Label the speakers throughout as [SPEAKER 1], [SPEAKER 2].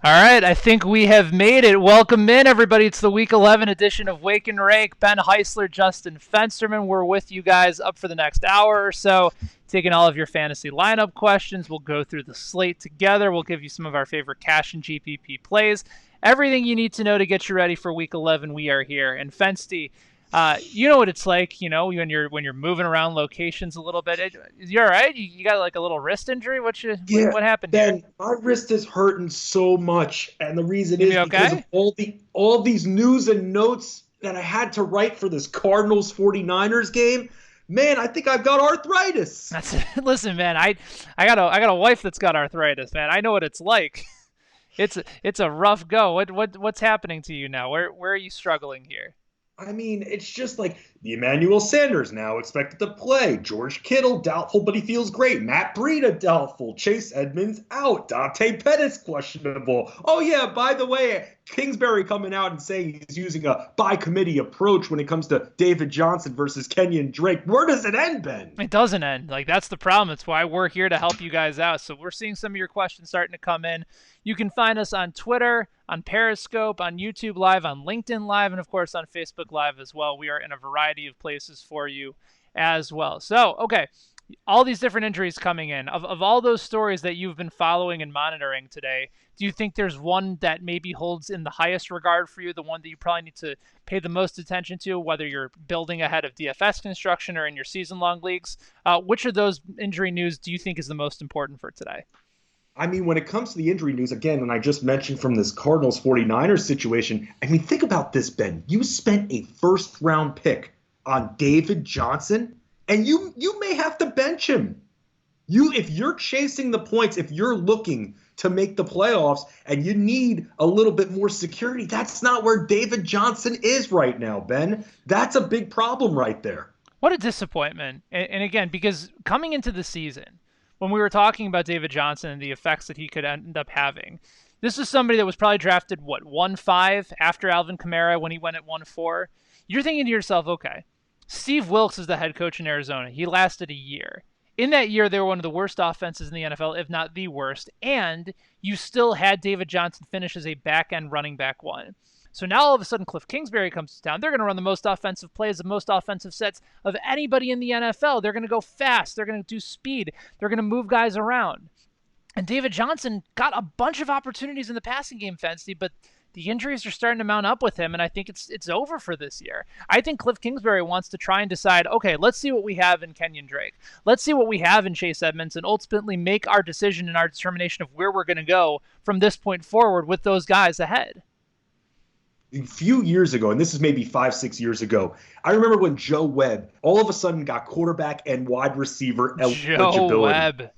[SPEAKER 1] All right, I think we have made it. Welcome in, everybody. It's the Week 11 edition of Wake and Rake. Ben Heisler, Justin Fensterman. We're with you guys up for the next hour or so, taking all of your fantasy lineup questions. We'll go through the slate together. We'll give you some of our favorite cash and GPP plays. Everything you need to know to get you ready for Week 11, we are here. And Fensty, you know what it's like, when you're moving around locations a little bit. You all right? You got like a little wrist injury? What happened
[SPEAKER 2] Ben,
[SPEAKER 1] here?
[SPEAKER 2] my wrist is hurting so much, and the reason
[SPEAKER 1] You
[SPEAKER 2] is
[SPEAKER 1] be
[SPEAKER 2] because
[SPEAKER 1] okay?
[SPEAKER 2] of all these news and notes that I had to write for this Cardinals 49ers game. Man, I think I've got arthritis.
[SPEAKER 1] Listen, man. I got a wife that's got arthritis, man. I know what it's like. It's a rough go. What's happening to you now? Where are you struggling here?
[SPEAKER 2] I mean, it's just like the Emmanuel Sanders now expected to play. George Kittle doubtful, but he feels great. Matt Breida doubtful. Chase Edmonds out. Dante Pettis questionable. Oh yeah, by the way, Kingsbury coming out and saying he's using a by committee approach when it comes to David Johnson versus Kenyon Drake. Where does it end, Ben?
[SPEAKER 1] It doesn't end. Like, that's the problem. That's why we're here to help you guys out. So we're seeing some of your questions starting to come in. You can find us on Twitter, on Periscope, on YouTube Live, on LinkedIn Live, and of course on Facebook Live as well. We are in a variety of places for you as well. So, okay, all these different injuries coming in. Of all those stories that you've been following and monitoring today, do you think there's one that maybe holds in the highest regard for you, the one that you probably need to pay the most attention to, whether you're building ahead of DFS construction or in your season-long leagues? Which of those injury news do you think is the most important for today?
[SPEAKER 2] I mean, when it comes to the injury news, again, and I just mentioned from this Cardinals 49ers situation, I mean, think about this, Ben. You spent a first round pick on David Johnson, and you may have to bench him. If you're chasing the points, if you're looking to make the playoffs and you need a little bit more security, that's not where David Johnson is right now, Ben. That's a big problem right there.
[SPEAKER 1] What a disappointment. And again, because coming into the season, when we were talking about David Johnson and the effects that he could end up having, this is somebody that was probably drafted, 1-5 after Alvin Kamara when he went at 1-4. You're thinking to yourself, okay, Steve Wilkes is the head coach in Arizona. He lasted a year. In that year, they were one of the worst offenses in the NFL, if not the worst, and you still had David Johnson finish as a back-end running back one. So now all of a sudden Cliff Kingsbury comes to town. They're going to run the most offensive plays, the most offensive sets of anybody in the NFL. They're going to go fast. They're going to do speed. They're going to move guys around. And David Johnson got a bunch of opportunities in the passing game, Fensty, but the injuries are starting to mount up with him, and I think it's over for this year. I think Cliff Kingsbury wants to try and decide, okay, let's see what we have in Kenyon Drake. Let's see what we have in Chase Edmonds, and ultimately make our decision and our determination of where we're going to go from this point forward with those guys ahead.
[SPEAKER 2] A few years ago, and this is maybe 5, 6 years ago, I remember when Joe Webb all of a sudden got quarterback and wide receiver eligibility.
[SPEAKER 1] Joe Webb.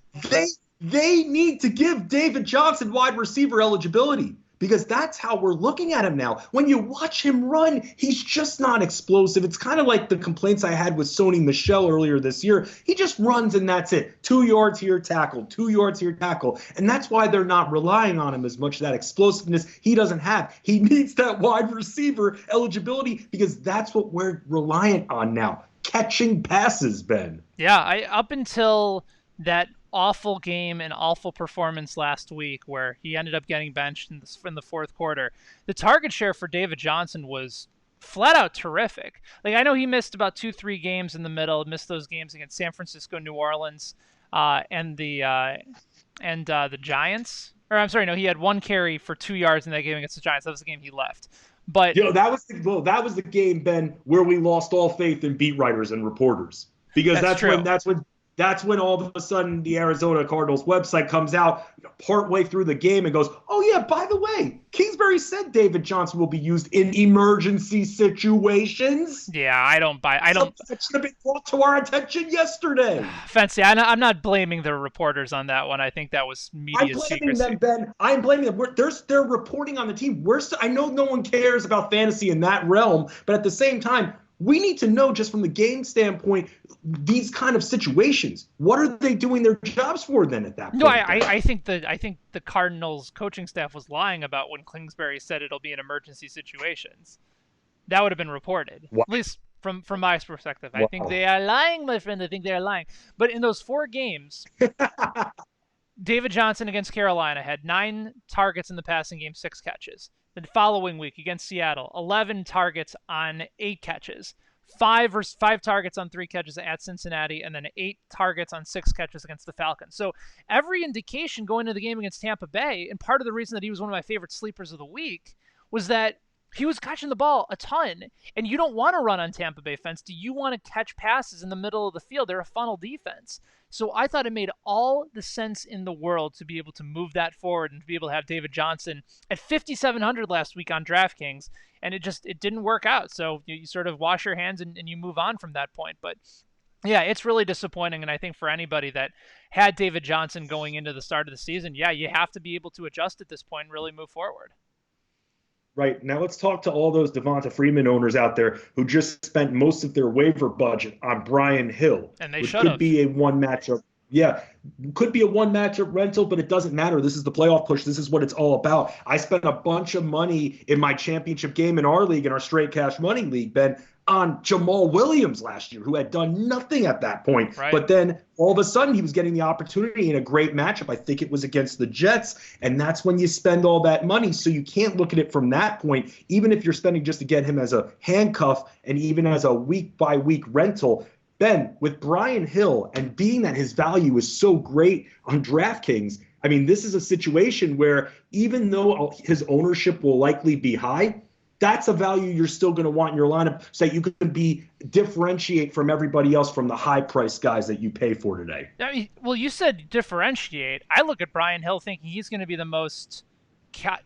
[SPEAKER 2] They need to give David Johnson wide receiver eligibility because that's how we're looking at him now. When you watch him run, he's just not explosive. It's kind of like the complaints I had with Sony Michel earlier this year. He just runs and that's it. 2 yards here, tackle. 2 yards here, tackle. And that's why they're not relying on him as much. That explosiveness he doesn't have. He needs that wide receiver eligibility because that's what we're reliant on now. Catching passes, Ben.
[SPEAKER 1] Yeah, up until that awful game and awful performance last week where he ended up getting benched in the fourth quarter, the target share for David Johnson was flat out terrific. Like, I know he missed about 2-3 games in the middle, missed those games against San Francisco, New Orleans, and the Giants. Or I'm sorry, no, he had one carry for 2 yards in that game against the Giants. That was the game he left. But
[SPEAKER 2] that was the game, Ben, where we lost all faith in beat writers and reporters because that's when all of a sudden the Arizona Cardinals website comes out partway through the game and goes, oh, yeah, by the way, Kingsbury said David Johnson will be used in emergency situations.
[SPEAKER 1] Yeah, I don't.
[SPEAKER 2] That should have been brought to our attention yesterday.
[SPEAKER 1] Fensty, I'm not blaming the reporters on that one. I think that was media secrecy.
[SPEAKER 2] I'm blaming them, Ben. I'm blaming them. They're reporting on the team. I know no one cares about fantasy in that realm, but at the same time, we need to know just from the game standpoint, these kind of situations. What are they doing their jobs for then at that point?
[SPEAKER 1] No, I think the Cardinals coaching staff was lying about when Kingsbury said it'll be in emergency situations. That would have been reported.
[SPEAKER 2] Wow.
[SPEAKER 1] At least from my perspective.
[SPEAKER 2] Wow.
[SPEAKER 1] I think they are lying, my friend. I think they are lying. But in those 4 games, David Johnson against Carolina had 9 targets in the passing game, 6 catches. The following week against Seattle, 11 targets on 8 catches. Five targets on 3 catches at Cincinnati, and then 8 targets on 6 catches against the Falcons. So every indication going into the game against Tampa Bay, and part of the reason that he was one of my favorite sleepers of the week, was that he was catching the ball a ton. And you don't want to run on Tampa Bay, Fensty. You want to catch passes in the middle of the field. They're a funnel defense. So I thought it made all the sense in the world to be able to move that forward and to be able to have David Johnson at 5,700 last week on DraftKings. And it didn't work out. So you sort of wash your hands and you move on from that point. But yeah, it's really disappointing. And I think for anybody that had David Johnson going into the start of the season, yeah, you have to be able to adjust at this point and really move forward.
[SPEAKER 2] Right. Now let's talk to all those Devonta Freeman owners out there who just spent most of their waiver budget on Brian Hill.
[SPEAKER 1] And they should have.
[SPEAKER 2] Could be a one matchup. Yeah, could be a one matchup rental, but it doesn't matter. This is the playoff push. This is what it's all about. I spent a bunch of money in my championship game in our league, in our straight cash money league, Ben, on Jamal Williams last year, who had done nothing at that point.
[SPEAKER 1] Right.
[SPEAKER 2] But then all of a sudden he was getting the opportunity in a great matchup. I think it was against the Jets. And that's when you spend all that money. So you can't look at it from that point, even if you're spending just to get him as a handcuff and even as a week-by-week rental. Ben, with Brian Hill and being that his value is so great on DraftKings, I mean, this is a situation where even though his ownership will likely be high, that's a value you're still going to want in your lineup so that you can differentiate from everybody else from the high-priced guys that you pay for today.
[SPEAKER 1] I mean, well, you said differentiate. I look at Brian Hill thinking he's going to be the most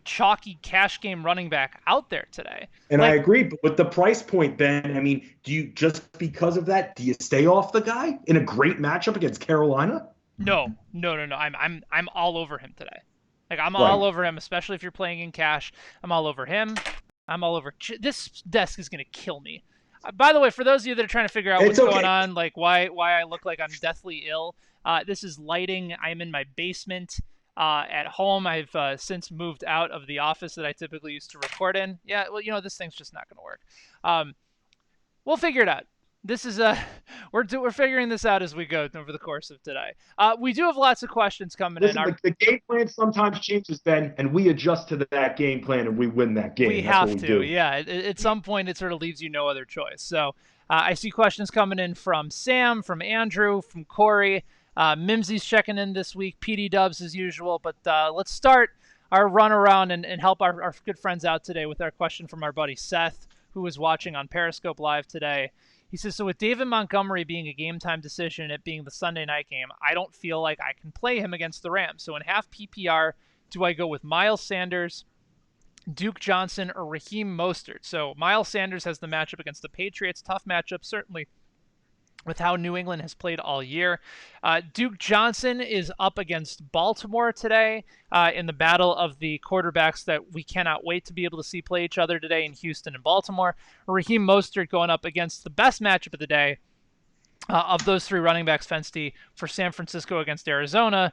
[SPEAKER 1] chalky cash game running back out there today.
[SPEAKER 2] And I agree, but with the price point, Ben, I mean, do you just because of that, do you stay off the guy in a great matchup against Carolina?
[SPEAKER 1] No. I'm all over him today. Like I'm all over him, especially if you're playing in cash. I'm all over him. I'm all over. This desk is gonna kill me. By the way, for those of you that are trying to figure out what's going on, like why I look like I'm deathly ill, this is lighting. I'm in my basement. At home, I've since moved out of the office that I typically used to record in. Yeah, well, this thing's just not going to work. We'll figure it out. This is we're figuring this out as we go over the course of today. We do have lots of questions coming in.
[SPEAKER 2] The game plan sometimes changes, Ben, and we adjust to that game plan and we win that game.
[SPEAKER 1] We have to, yeah. At some point, it sort of leaves you no other choice. So I see questions coming in from Sam, from Andrew, from Corey. Mimsy's checking in this week. PD Dubs as usual. But let's start our run around and help our good friends out today with our question from our buddy Seth, who was watching on Periscope Live today. He says, so with David Montgomery being a game time decision, it being the Sunday night game, I don't feel like I can play him against the Rams. So in half PPR, do I go with Miles Sanders, Duke Johnson, or Raheem Mostert? So Miles Sanders has the matchup against the Patriots. Tough matchup, certainly, with how New England has played all year. Duke Johnson is up against Baltimore today in the battle of the quarterbacks that we cannot wait to be able to see play each other today in Houston and Baltimore. Raheem Mostert going up against the best matchup of the day of those 3 running backs, Fensty, for San Francisco against Arizona.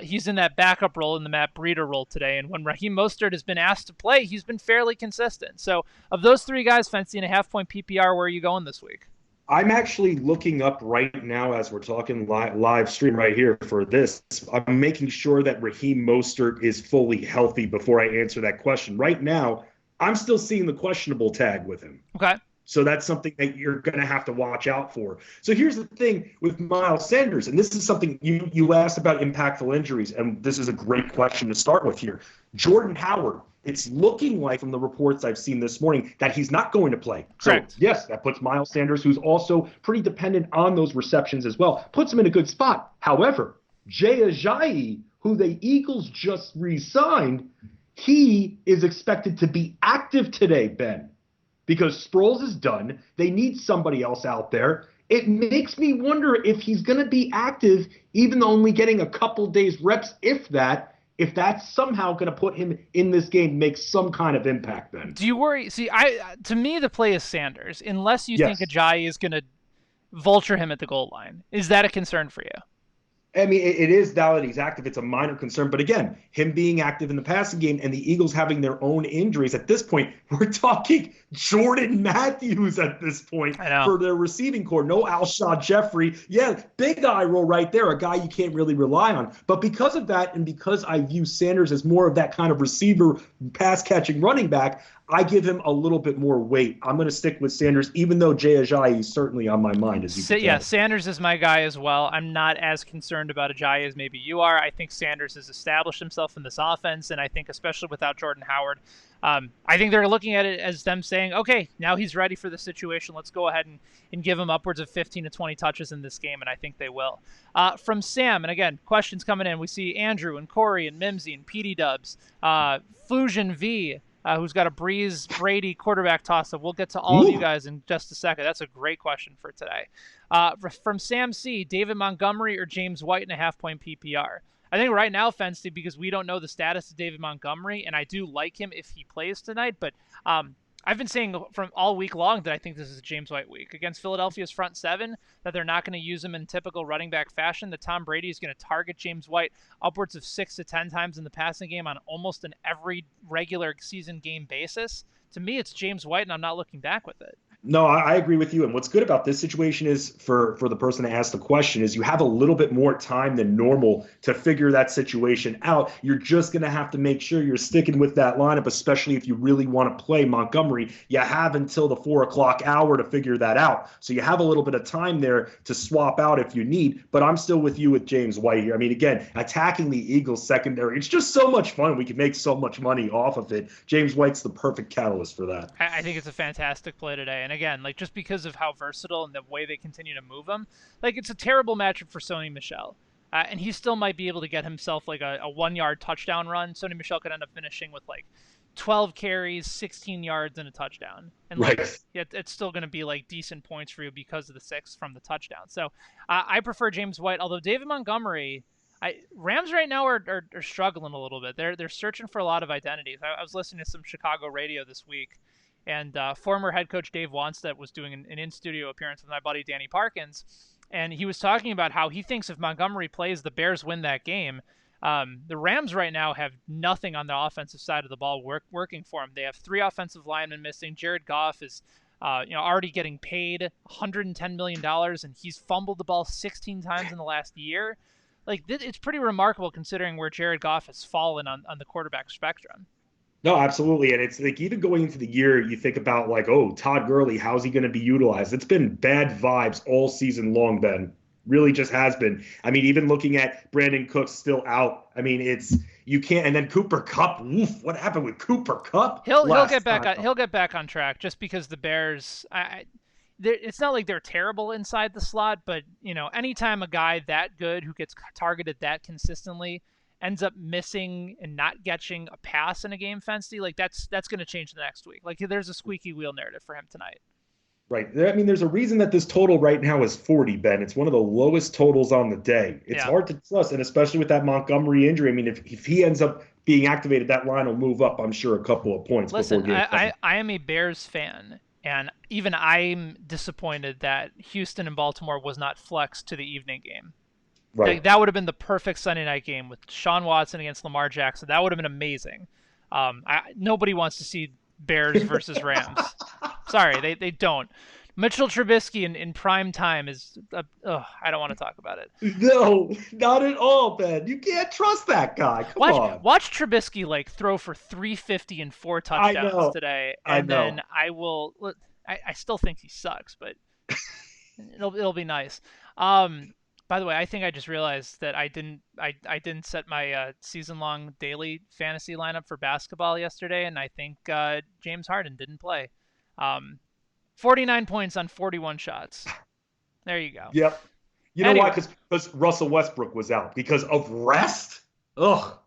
[SPEAKER 1] He's in that backup role in the Matt Breida role today. And when Raheem Mostert has been asked to play, he's been fairly consistent. So of those 3 guys, Fensty, in a half-point PPR, where are you going this week?
[SPEAKER 2] I'm actually looking up right now as we're talking live stream right here for this. I'm making sure that Raheem Mostert is fully healthy before I answer that question. Right now, I'm still seeing the questionable tag with him.
[SPEAKER 1] Okay.
[SPEAKER 2] So that's something that you're going to have to watch out for. So here's the thing with Miles Sanders, and this is something you asked about impactful injuries, and this is a great question to start with here. Jordan Howard, it's looking like from the reports I've seen this morning that he's not going to play.
[SPEAKER 1] Correct.
[SPEAKER 2] So, yes, that puts Miles Sanders, who's also pretty dependent on those receptions as well, puts him in a good spot. However, Jay Ajayi, who the Eagles just re-signed, he is expected to be active today, Ben, because Sproles is done. They need somebody else out there. It makes me wonder if he's going to be active, even though only getting a couple days reps, if that's somehow going to put him in this game, make some kind of impact then.
[SPEAKER 1] Do you worry? See, to me, the play is Sanders, unless you think Ajayi is going to vulture him at the goal line. Is that a concern for you?
[SPEAKER 2] I mean, it is valid. He's active. It's a minor concern. But again, him being active in the passing game and the Eagles having their own injuries at this point, we're talking Jordan Matthews at this point for their receiving core. No Alshon Jeffrey. Yeah, big eye roll right there, a guy you can't really rely on. But because of that, and because I view Sanders as more of that kind of receiver, pass-catching running back, I give him a little bit more weight. I'm going to stick with Sanders, even though Jay Ajayi is certainly on my mind. As you can tell.
[SPEAKER 1] Sanders is my guy as well. I'm not as concerned about Ajayi as maybe you are. I think Sanders has established himself in this offense, and I think especially without Jordan Howard, I think they're looking at it as them saying, okay, now he's ready for the situation. Let's go ahead and give him upwards of 15 to 20 touches in this game, and I think they will. From Sam, and again, questions coming in. We see Andrew and Corey and Mimsy and Petey Dubs, Fusion V, who's got a Breeze Brady quarterback toss-up. We'll get to all of you guys in just a second. That's a great question for today. From Sam C, David Montgomery or James White in a half-point PPR? I think right now, Fensty, because we don't know the status of David Montgomery, and I do like him if he plays tonight, but I've been saying from all week long that I think this is a James White week. Against Philadelphia's front seven, that they're not going to use him in typical running back fashion, that Tom Brady is going to target James White upwards of 6 to 10 times in the passing game on almost an every regular season game basis. To me, it's James White, and I'm not looking back with it.
[SPEAKER 2] No, I agree with you. And what's good about this situation is for the person that asked the question is you have a little bit more time than normal to figure that situation out. You're just going to have to make sure you're sticking with that lineup, especially if you really want to play Montgomery. You have until the 4 o'clock hour to figure that out. So you have a little bit of time there to swap out if you need. But I'm still with you with James White here. I mean, again, attacking the Eagles secondary, it's just so much fun. We can make so much money off of it. James White's the perfect catalyst for that.
[SPEAKER 1] I think it's a fantastic play today. And again, like just because of how versatile and the way they continue to move him, like it's a terrible matchup for Sony Michel. And he still might be able to get himself like a 1-yard touchdown run. Sony Michel could end up finishing with like 12 carries, 16 yards, and a touchdown. And like it's still going to be like decent points for you because of the 6 from the touchdown. So I prefer James White, although David Montgomery, Rams right now are struggling a little bit. They're searching for a lot of identities. I was listening to some Chicago radio this week, and former head coach Dave Wanstead was doing an in-studio appearance with my buddy Danny Parkins, and he was talking about how he thinks if Montgomery plays, the Bears win that game. The Rams right now have nothing on the offensive side of the ball working for them. They have 3 offensive linemen missing. Jared Goff is already getting paid $110 million, and he's fumbled the ball 16 times in the last year. Like, it's pretty remarkable considering where Jared Goff has fallen on the quarterback spectrum.
[SPEAKER 2] No, absolutely. And it's like even going into the year, you think about like, oh, Todd Gurley, how's he going to be utilized? It's been bad vibes all season long, Ben. Really just has been. I mean, even looking at Brandon Cooks still out. I mean, you can't. And then Cooper Kupp. Oof, what happened with Cooper Kupp?
[SPEAKER 1] He'll get back on track just because the Bears. It's not like they're terrible inside the slot, but anytime a guy that good who gets targeted that consistently ends up missing and not catching a pass in a game, Fensty, like that's going to change the next week. Like there's a squeaky wheel narrative for him tonight.
[SPEAKER 2] Right. I mean, there's a reason that this total right now is 40, Ben. It's one of the lowest totals on the day. It's hard to trust, and especially with that Montgomery injury. I mean, if he ends up being activated, that line will move up, I'm sure, a couple of points.
[SPEAKER 1] Listen, I am a Bears fan, and even I'm disappointed that Houston and Baltimore was not flexed to the evening game. Right. That would have been the perfect Sunday night game with Sean Watson against Lamar Jackson. That would have been amazing. Nobody wants to see Bears versus Rams. Sorry, they don't. Mitchell Trubisky in prime time is I don't want to talk about it.
[SPEAKER 2] No, not at all, Ben. You can't trust that guy. Come on.
[SPEAKER 1] Watch Trubisky like throw for 350 and 4 touchdowns today, and then I still think he sucks, but it'll be nice. By the way, I think I just realized that I didn't set my season-long daily fantasy lineup for basketball yesterday, and I think James Harden didn't play. 49 points on 41 shots. There you go.
[SPEAKER 2] Yep. You know why? Because Russell Westbrook was out. Because of rest? Ugh.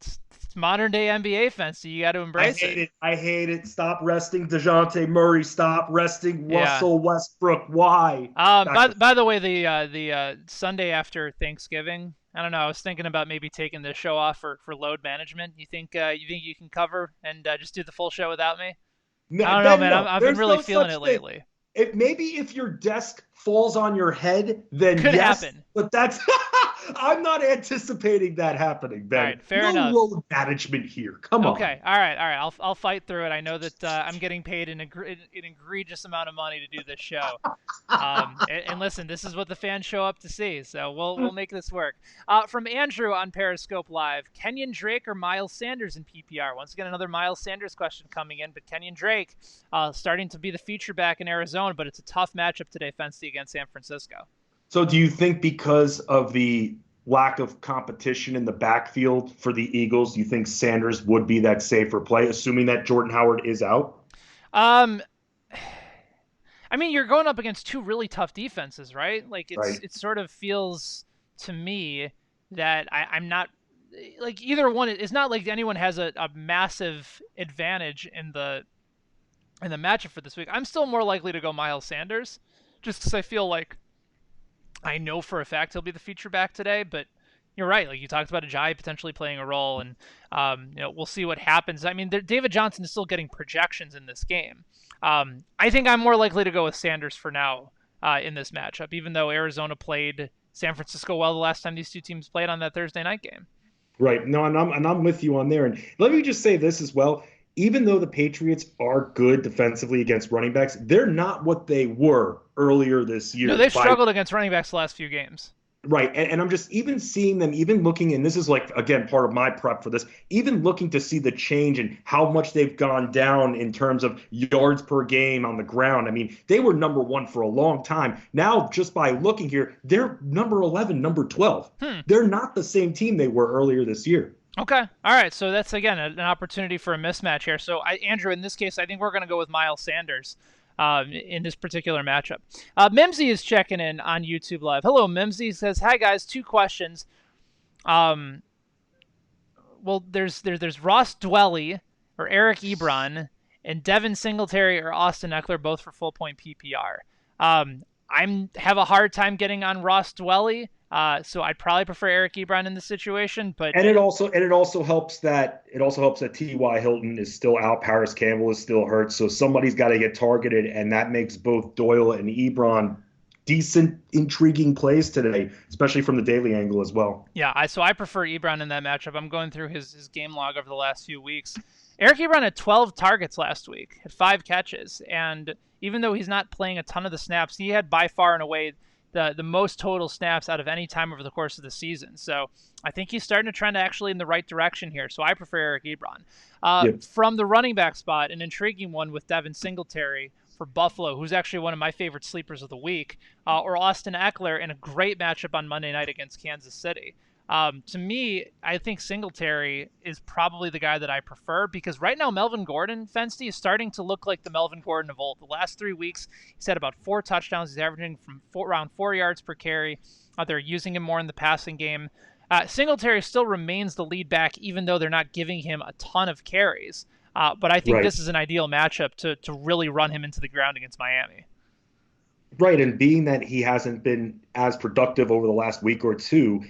[SPEAKER 1] It's modern-day NBA, Fensty. You got to embrace it.
[SPEAKER 2] I hate it. Stop resting DeJounte Murray. Stop resting Russell Westbrook. Why?
[SPEAKER 1] By the way, the Sunday after Thanksgiving, I don't know. I was thinking about maybe taking this show off for load management. You think you can cover and just do the full show without me?
[SPEAKER 2] No,
[SPEAKER 1] I don't know, man. I've been really feeling it lately.
[SPEAKER 2] Maybe if your desk falls on your head, then
[SPEAKER 1] could happen.
[SPEAKER 2] But that's I'm not anticipating that happening,
[SPEAKER 1] All
[SPEAKER 2] Ben.
[SPEAKER 1] right, fair
[SPEAKER 2] No
[SPEAKER 1] enough.
[SPEAKER 2] load management here. Come on.
[SPEAKER 1] Okay, all right. I'll fight through it. I know that I'm getting paid an egregious amount of money to do this show. And listen, this is what the fans show up to see, so we'll make this work. From Andrew on Periscope Live, Kenyon Drake or Miles Sanders in PPR? Once again, another Miles Sanders question coming in, but Kenyon Drake starting to be the feature back in Arizona, but it's a tough matchup today, Fensty, against San Francisco.
[SPEAKER 2] So do you think because of the lack of competition in the backfield for the Eagles, you think Sanders would be that safer play, assuming that Jordan Howard is out?
[SPEAKER 1] Um, I mean, you're going up against two really tough defenses, right? Like
[SPEAKER 2] Right.
[SPEAKER 1] it sort of feels to me that I'm not like either one. It's not like anyone has a massive advantage in the matchup for this week. I'm still more likely to go Miles Sanders, just because I feel like I know for a fact he'll be the feature back today. But you're right. Like you talked about Ajayi potentially playing a role, and we'll see what happens. I mean, David Johnson is still getting projections in this game. I think I'm more likely to go with Sanders for now in this matchup, even though Arizona played San Francisco well the last time these two teams played on that Thursday night game.
[SPEAKER 2] Right. No, and I'm with you on there. And let me just say this as well. Even though the Patriots are good defensively against running backs, they're not what they were earlier this year.
[SPEAKER 1] No, they've struggled against running backs the last few games.
[SPEAKER 2] Right. And I'm just even seeing them, even looking, and this is like, again, part of my prep for this, even looking to see the change and how much they've gone down in terms of yards per game on the ground. I mean, they were number one for a long time. Now, just by looking here, they're number 11, number 12. They're not the same team they were earlier this year.
[SPEAKER 1] Okay. All right. So that's, again, an opportunity for a mismatch here. So, Andrew, in this case, I think we're going to go with Miles Sanders in this particular matchup. Mimsy is checking in on YouTube Live. Hello, Mimsy. Says, hi, guys. Two questions. Well, there's Ross Dwelly or Eric Ebron and Devin Singletary or Austin Eckler, both for full point PPR. I have a hard time getting on Ross Dwelly. So I'd probably prefer Eric Ebron in this situation, but
[SPEAKER 2] it also helps that T.Y. Hilton is still out, Paris Campbell is still hurt, so somebody's got to get targeted, and that makes both Doyle and Ebron decent, intriguing plays today, especially from the daily angle as well.
[SPEAKER 1] Yeah, so I prefer Ebron in that matchup. I'm going through his game log over the last few weeks. Eric Ebron had 12 targets last week, had 5 catches, and even though he's not playing a ton of the snaps, he had by far and away the most total snaps out of any time over the course of the season. So I think he's starting to trend actually in the right direction here. So I prefer Eric Ebron. From the running back spot, an intriguing one with Devin Singletary for Buffalo, who's actually one of my favorite sleepers of the week, or Austin Eckler in a great matchup on Monday night against Kansas City. To me, I think Singletary is probably the guy that I prefer because right now Melvin Gordon, Fensty, is starting to look like the Melvin Gordon of old. The last 3 weeks, he's had about 4 touchdowns. He's averaging around 4 yards per carry. They're using him more in the passing game. Singletary still remains the lead back, even though they're not giving him a ton of carries. But I think this is an ideal matchup to really run him into the ground against Miami.
[SPEAKER 2] Right, and being that he hasn't been as productive over the last week or two,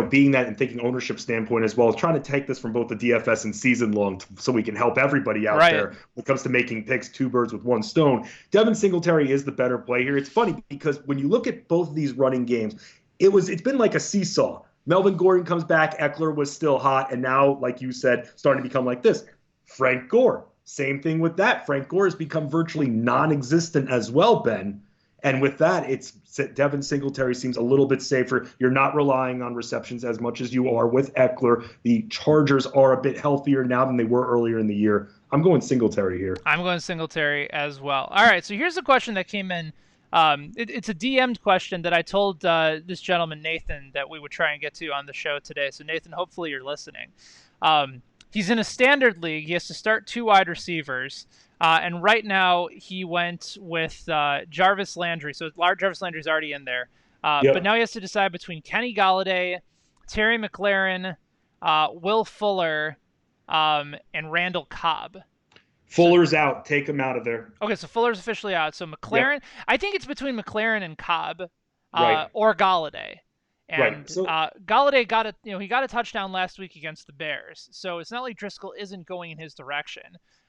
[SPEAKER 2] being that and thinking ownership standpoint as well, trying to take this from both the DFS and season long so we can help everybody out there when it comes to making picks, 2 birds with 1 stone. Devin Singletary is the better play here. It's funny because when you look at both of these running games, it's been like a seesaw. Melvin Gordon comes back, Eckler was still hot, and now, like you said, starting to become like this. Frank Gore, same thing with that. Frank Gore has become virtually non-existent as well, Ben. And with that, it's Devin Singletary seems a little bit safer. You're not relying on receptions as much as you are with Eckler. The Chargers are a bit healthier now than they were earlier in the year. I'm going Singletary here.
[SPEAKER 1] I'm going Singletary as well. All right, so here's a question that came in. It's a DM'd question that I told this gentleman, Nathan, that we would try and get to on the show today. So, Nathan, hopefully you're listening. He's in a standard league. He has to start 2 wide receivers. And right now he went with Jarvis Landry. So Jarvis Landry's already in there. But now he has to decide between Kenny Golladay, Terry McLaurin, Will Fuller, and Randall Cobb.
[SPEAKER 2] Fuller's out. Take him out of there.
[SPEAKER 1] Okay, so Fuller's officially out. So McLaurin, I think it's between McLaurin and Cobb
[SPEAKER 2] Right.
[SPEAKER 1] or Galladay. And
[SPEAKER 2] Right. So,
[SPEAKER 1] Galladay he got a touchdown last week against the Bears. So it's not like Driscoll isn't going in his direction.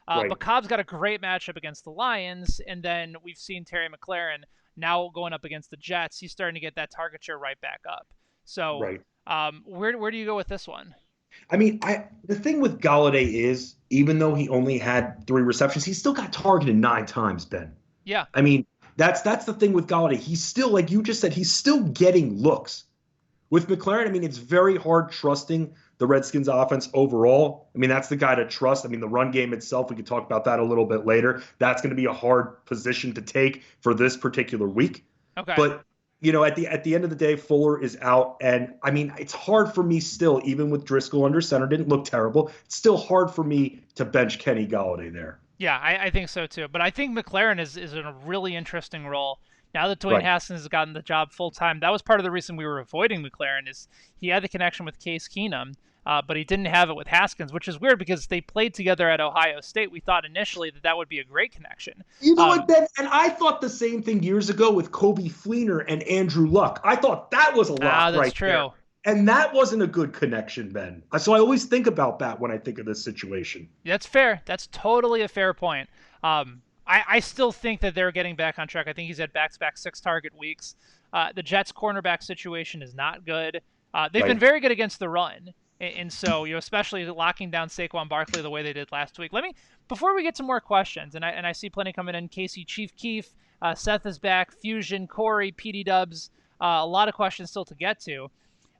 [SPEAKER 2] Right.
[SPEAKER 1] But Cobb's got a great matchup against the Lions, and then we've seen Terry McLaurin now going up against the Jets. He's starting to get that target share right back up. So
[SPEAKER 2] Right.
[SPEAKER 1] Where do you go with this one?
[SPEAKER 2] I mean, the thing with Galladay is, even though he only had 3 receptions, he still got targeted 9 times, Ben.
[SPEAKER 1] Yeah.
[SPEAKER 2] I mean, that's the thing with Galladay. He's still, like you just said, he's still getting looks. With McLaurin, I mean, it's very hard trusting the Redskins offense overall. I mean, that's the guy to trust. I mean, the run game itself, we could talk about that a little bit later. That's going to be a hard position to take for this particular week.
[SPEAKER 1] Okay.
[SPEAKER 2] But at the end of the day, Fuller is out, and I mean, it's hard for me still, even with Driscoll under center, didn't look terrible. It's still hard for me to bench Kenny Galladay there.
[SPEAKER 1] Yeah, I think so too. But I think McLaurin is in a really interesting role. Now that Dwayne Haskins has gotten the job full time, that was part of the reason we were avoiding McLaurin is he had the connection with Case Keenum, but he didn't have it with Haskins, which is weird because they played together at Ohio State. We thought initially that would be a great connection.
[SPEAKER 2] You know what, Ben? And I thought the same thing years ago with Kobe Fleener and Andrew Luck. I thought that was a lock
[SPEAKER 1] that's true.
[SPEAKER 2] there. And that wasn't a good connection, Ben. So I always think about that when I think of this situation.
[SPEAKER 1] That's fair. That's totally a fair point. I still think that they're getting back on track. I think he's had back-to-back 6-target weeks. The Jets' cornerback situation is not good. They've been very good against the run. And so, especially locking down Saquon Barkley the way they did last week. Before we get to more questions, and I see plenty coming in. Casey, Chief Keef, Seth is back, Fusion, Corey, PD Dubs, a lot of questions still to get to.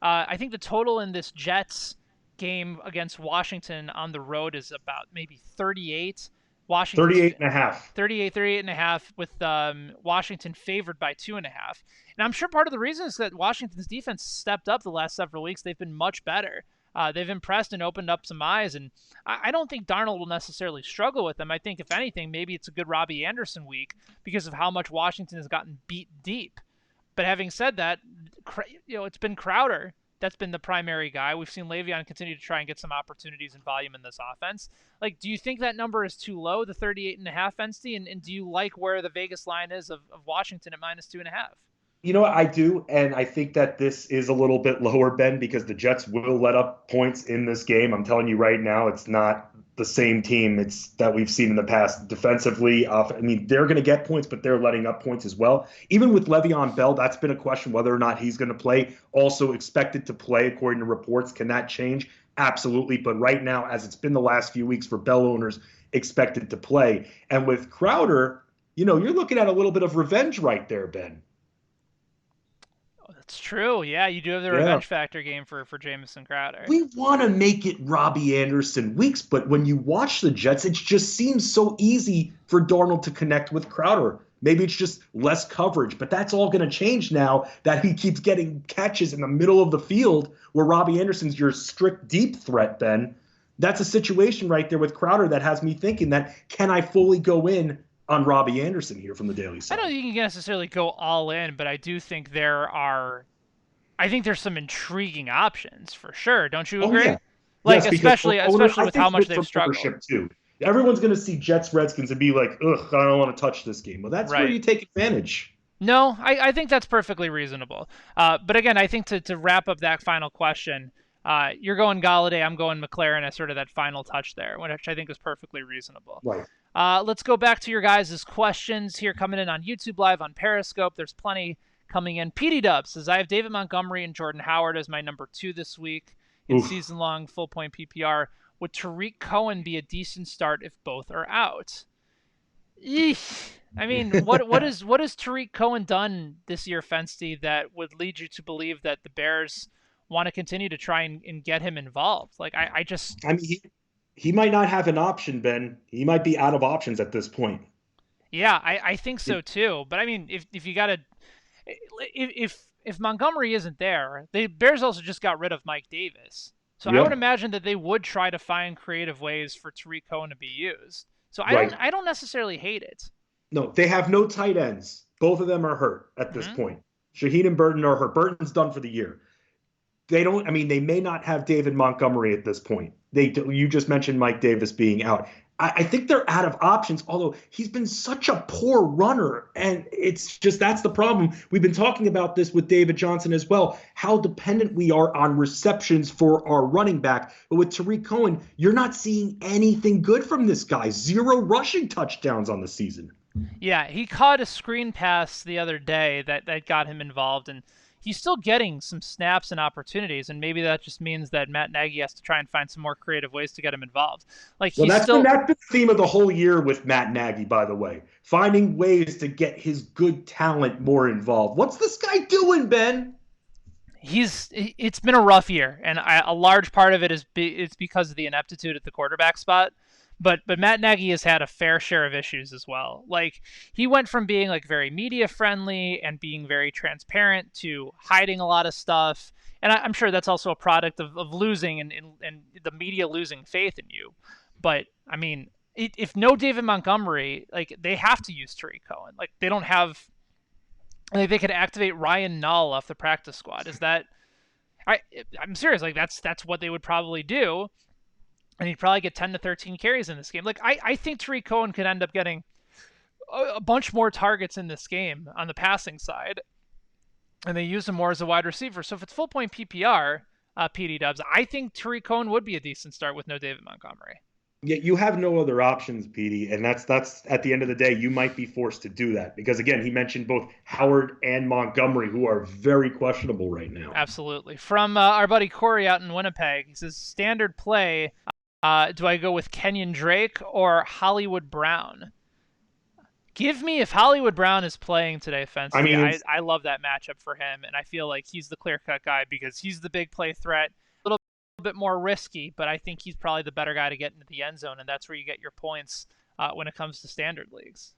[SPEAKER 1] I think the total in this Jets game against Washington on the road is about maybe 38. Washington
[SPEAKER 2] 38.5.
[SPEAKER 1] 38.5 with Washington favored by 2.5. And I'm sure part of the reason is that Washington's defense stepped up the last several weeks. They've been much better. They've impressed and opened up some eyes. And I don't think Darnold will necessarily struggle with them. I think, if anything, maybe it's a good Robbie Anderson week because of how much Washington has gotten beat deep. But having said that, it's been Crowder that's been the primary guy. We've seen Le'Veon continue to try and get some opportunities and volume in this offense. Do you think that number is too low, the 38.5, Fensty? And do you like where the Vegas line is of Washington at -2.5?
[SPEAKER 2] You know what, I do, and I think that this is a little bit lower, Ben, because the Jets will let up points in this game. I'm telling you right now, it's not the same team that we've seen in the past defensively. I mean, they're going to get points, but they're letting up points as well. Even with Le'Veon Bell, that's been a question whether or not he's going to play. Also expected to play, according to reports. Can that change? Absolutely. But right now, as it's been the last few weeks for Bell owners, expected to play. And with Crowder, you're looking at a little bit of revenge right there, Ben.
[SPEAKER 1] That's true. Yeah, you do have the revenge factor game for Jamison Crowder.
[SPEAKER 2] We want to make it Robbie Anderson weeks, but when you watch the Jets, it just seems so easy for Darnold to connect with Crowder. Maybe it's just less coverage, but that's all going to change now that he keeps getting catches in the middle of the field where Robbie Anderson's your strict deep threat, Ben. That's a situation right there with Crowder that has me thinking that, can I fully go in on Robbie Anderson here from the Daily Sun?
[SPEAKER 1] I don't think you can necessarily go all in, but I do think there's some intriguing options for sure. Don't you agree?
[SPEAKER 2] Yeah. Yes,
[SPEAKER 1] especially with how much they've struggled.
[SPEAKER 2] Too. Everyone's going to see Jets Redskins and be like, ugh, I don't want to touch this game. Well, that's where you take advantage.
[SPEAKER 1] No, I think that's perfectly reasonable. But again, I think to wrap up that final question, you're going Galladay, I'm going McLaurin as sort of that final touch there, which I think is perfectly reasonable.
[SPEAKER 2] Right.
[SPEAKER 1] Let's go back to your guys' questions here coming in on YouTube Live, on Periscope. There's plenty coming in. PD Dub says, I have David Montgomery and Jordan Howard as my number 2 this week in season-long full-point PPR. Would Tariq Cohen be a decent start if both are out? Eesh. I mean, what has Tariq Cohen done this year, Fensty, that would lead you to believe that the Bears want to continue to try and get him involved?
[SPEAKER 2] He might not have an option, Ben. He might be out of options at this point.
[SPEAKER 1] Yeah, I think so too. But I mean, if you got to, if Montgomery isn't there, the Bears also just got rid of Mike Davis. So I would imagine that they would try to find creative ways for Tariq Cohen to be used. So I don't necessarily hate it.
[SPEAKER 2] No, they have no tight ends. Both of them are hurt at this point. Shaheen and Burton are hurt. Burton's done for the year. They may not have David Montgomery at this point. You just mentioned Mike Davis being out. I think they're out of options, although he's been such a poor runner. And it's just, that's the problem. We've been talking about this with David Johnson as well, how dependent we are on receptions for our running back. But with Tariq Cohen, you're not seeing anything good from this guy. 0 rushing touchdowns on the season.
[SPEAKER 1] Yeah, he caught a screen pass the other day that got him involved, and he's still getting some snaps and opportunities, and maybe that just means that Matt Nagy has to try and find some more creative ways to get him involved. Like
[SPEAKER 2] Well,
[SPEAKER 1] he's
[SPEAKER 2] that's
[SPEAKER 1] still
[SPEAKER 2] been the theme of the whole year with Matt Nagy, by the way. Finding ways to get his good talent more involved. What's this guy doing, Ben?
[SPEAKER 1] it's been a rough year, and a large part of it is it's because of the ineptitude at the quarterback spot. But Matt Nagy has had a fair share of issues as well. Like he went from being like very media friendly and being very transparent to hiding a lot of stuff. And I'm sure that's also a product of losing and the media losing faith in you. But I mean, if no David Montgomery, like they have to use Tariq Cohen. Like they don't have. Like they could activate Ryan Null off the practice squad. Is that? I'm serious. Like that's what they would probably do. And he'd probably get 10 to 13 carries in this game. Like, I think Tariq Cohen could end up getting a bunch more targets in this game on the passing side. And they use him more as a wide receiver. So if it's full point PPR, PD Dubs, I think Tariq Cohen would be a decent start with no David Montgomery.
[SPEAKER 2] Yeah, you have no other options, PD, and that's at the end of the day, you might be forced to do that because again, he mentioned both Howard and Montgomery, who are very questionable right now.
[SPEAKER 1] Absolutely. From our buddy Corey out in Winnipeg, he says standard play. Do I go with Kenyon Drake or Hollywood Brown? Give me if Hollywood Brown is playing today, Fensty. I mean, I love that matchup for him, and I feel like he's the clear-cut guy because he's the big play threat. A little bit more risky, but I think he's probably the better guy to get into the end zone, and that's where you get your points when it comes to standard leagues.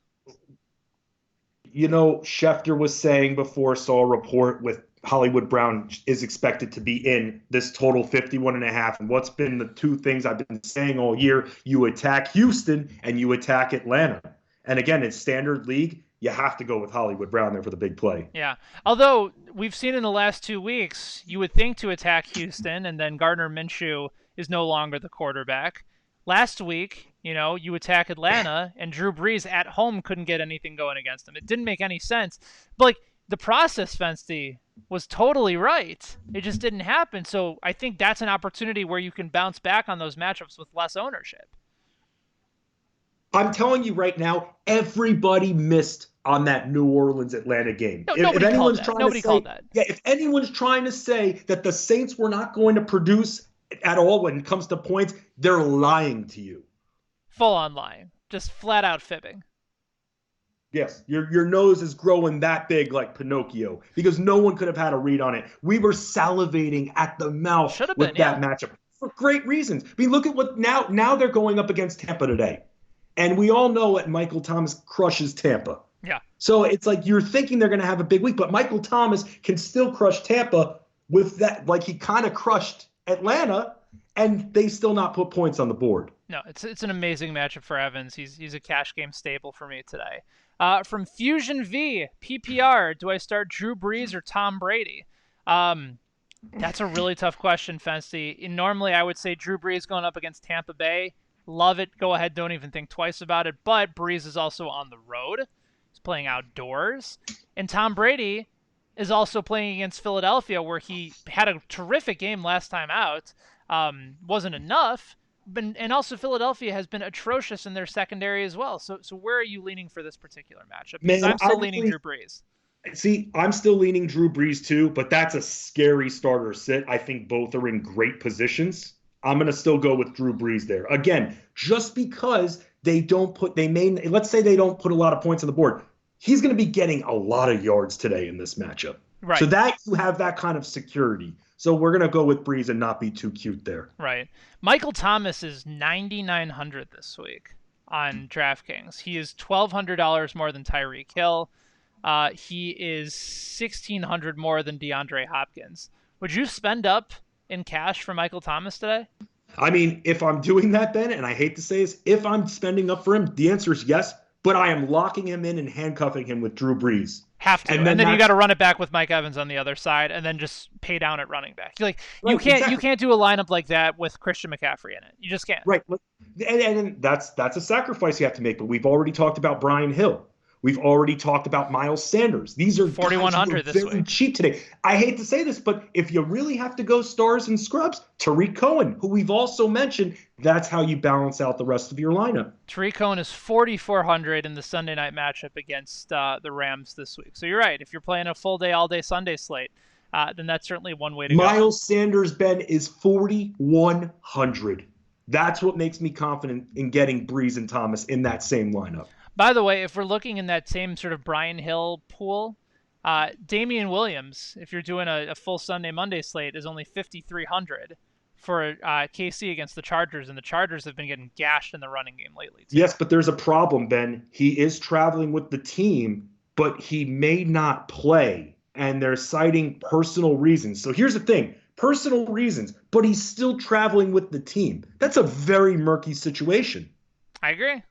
[SPEAKER 2] You know, Schefter was saying before, saw a report with Hollywood Brown is expected to be in this total 51.5. And what's been the two things I've been saying all year? You attack Houston and you attack Atlanta. And again, in standard league, you have to go with Hollywood Brown there for the big play.
[SPEAKER 1] Yeah. Although we've seen in the last 2 weeks, you would think to attack Houston and then Gardner Minshew is no longer the quarterback. Last week, you attack Atlanta and Drew Brees at home couldn't get anything going against them. It didn't make any sense. But like the process, Fensty, was totally right. It just didn't happen. So I think that's an opportunity where you can bounce back on those matchups with less ownership.
[SPEAKER 2] I'm telling you right now, everybody missed on that New Orleans-Atlanta game.
[SPEAKER 1] Nobody called that.
[SPEAKER 2] Yeah, if anyone's trying to say that the Saints were not going to produce at all when it comes to points, they're lying to you.
[SPEAKER 1] Full on lying. Just flat out fibbing.
[SPEAKER 2] Yes, your nose is growing that big like Pinocchio because no one could have had a read on it. We were salivating at the mouth with that matchup for great reasons. I mean, look at what now they're going up against Tampa today. And we all know that Michael Thomas crushes Tampa.
[SPEAKER 1] Yeah.
[SPEAKER 2] So it's like you're thinking they're going to have a big week, but Michael Thomas can still crush Tampa with that, like he kind of crushed Atlanta, and they still not put points on the board.
[SPEAKER 1] No, it's an amazing matchup for Evans. He's a cash game staple for me today. From Fusion V, PPR, do I start Drew Brees or Tom Brady? That's a really tough question, Fensty. Normally, I would say Drew Brees going up against Tampa Bay. Love it. Go ahead. Don't even think twice about it. But Brees is also on the road. He's playing outdoors. And Tom Brady is also playing against Philadelphia, where he had a terrific game last time out. Wasn't enough. And also Philadelphia has been atrocious in their secondary as well. So where are you leaning for this particular matchup? Because I'm still leaning Drew Brees.
[SPEAKER 2] See, I'm still leaning Drew Brees too, but that's a scary starter sit. I think both are in great positions. I'm going to still go with Drew Brees there. Again, just because let's say they don't put a lot of points on the board, he's going to be getting a lot of yards today in this matchup.
[SPEAKER 1] Right.
[SPEAKER 2] So that you have that kind of security. So we're going to go with Brees and not be too cute there.
[SPEAKER 1] Right. Michael Thomas is $9,900 this week on DraftKings. He is $1,200 more than Tyreek Hill. He is $1,600 more than DeAndre Hopkins. Would you spend up in cash for Michael Thomas today?
[SPEAKER 2] I mean, if I'm doing that, Ben, and I hate to say this, if I'm spending up for him, the answer is yes, but I am locking him in and handcuffing him with Drew Brees.
[SPEAKER 1] Have to. And then you got to run it back with Mike Evans on the other side and then just pay down at running back. You can't do a lineup like that with Christian McCaffrey in it. You just can't.
[SPEAKER 2] Right. And that's a sacrifice you have to make, but we've already talked about Brian Hill. We've already talked about Miles Sanders. These are
[SPEAKER 1] $4,100 this
[SPEAKER 2] very cheap today. I hate to say this, but if you really have to go stars and scrubs, Tariq Cohen, who we've also mentioned, that's how you balance out the rest of your lineup.
[SPEAKER 1] Tariq Cohen is $4,400 in the Sunday night matchup against the Rams this week. So you're right. If you're playing a full day, all day Sunday slate, then that's certainly one way to go.
[SPEAKER 2] Miles Sanders, Ben, is 4,100. That's what makes me confident in getting Breeze and Thomas in that same lineup.
[SPEAKER 1] By the way, if we're looking in that same sort of Brian Hill pool, Damian Williams, if you're doing a full Sunday Monday slate, is only 5,300 for KC against the Chargers, and the Chargers have been getting gashed in the running game lately, too.
[SPEAKER 2] Yes, but there's a problem, Ben. He is traveling with the team, but he may not play, and they're citing personal reasons. So here's the thing. Personal reasons, but he's still traveling with the team. That's a very murky situation.
[SPEAKER 1] I agree.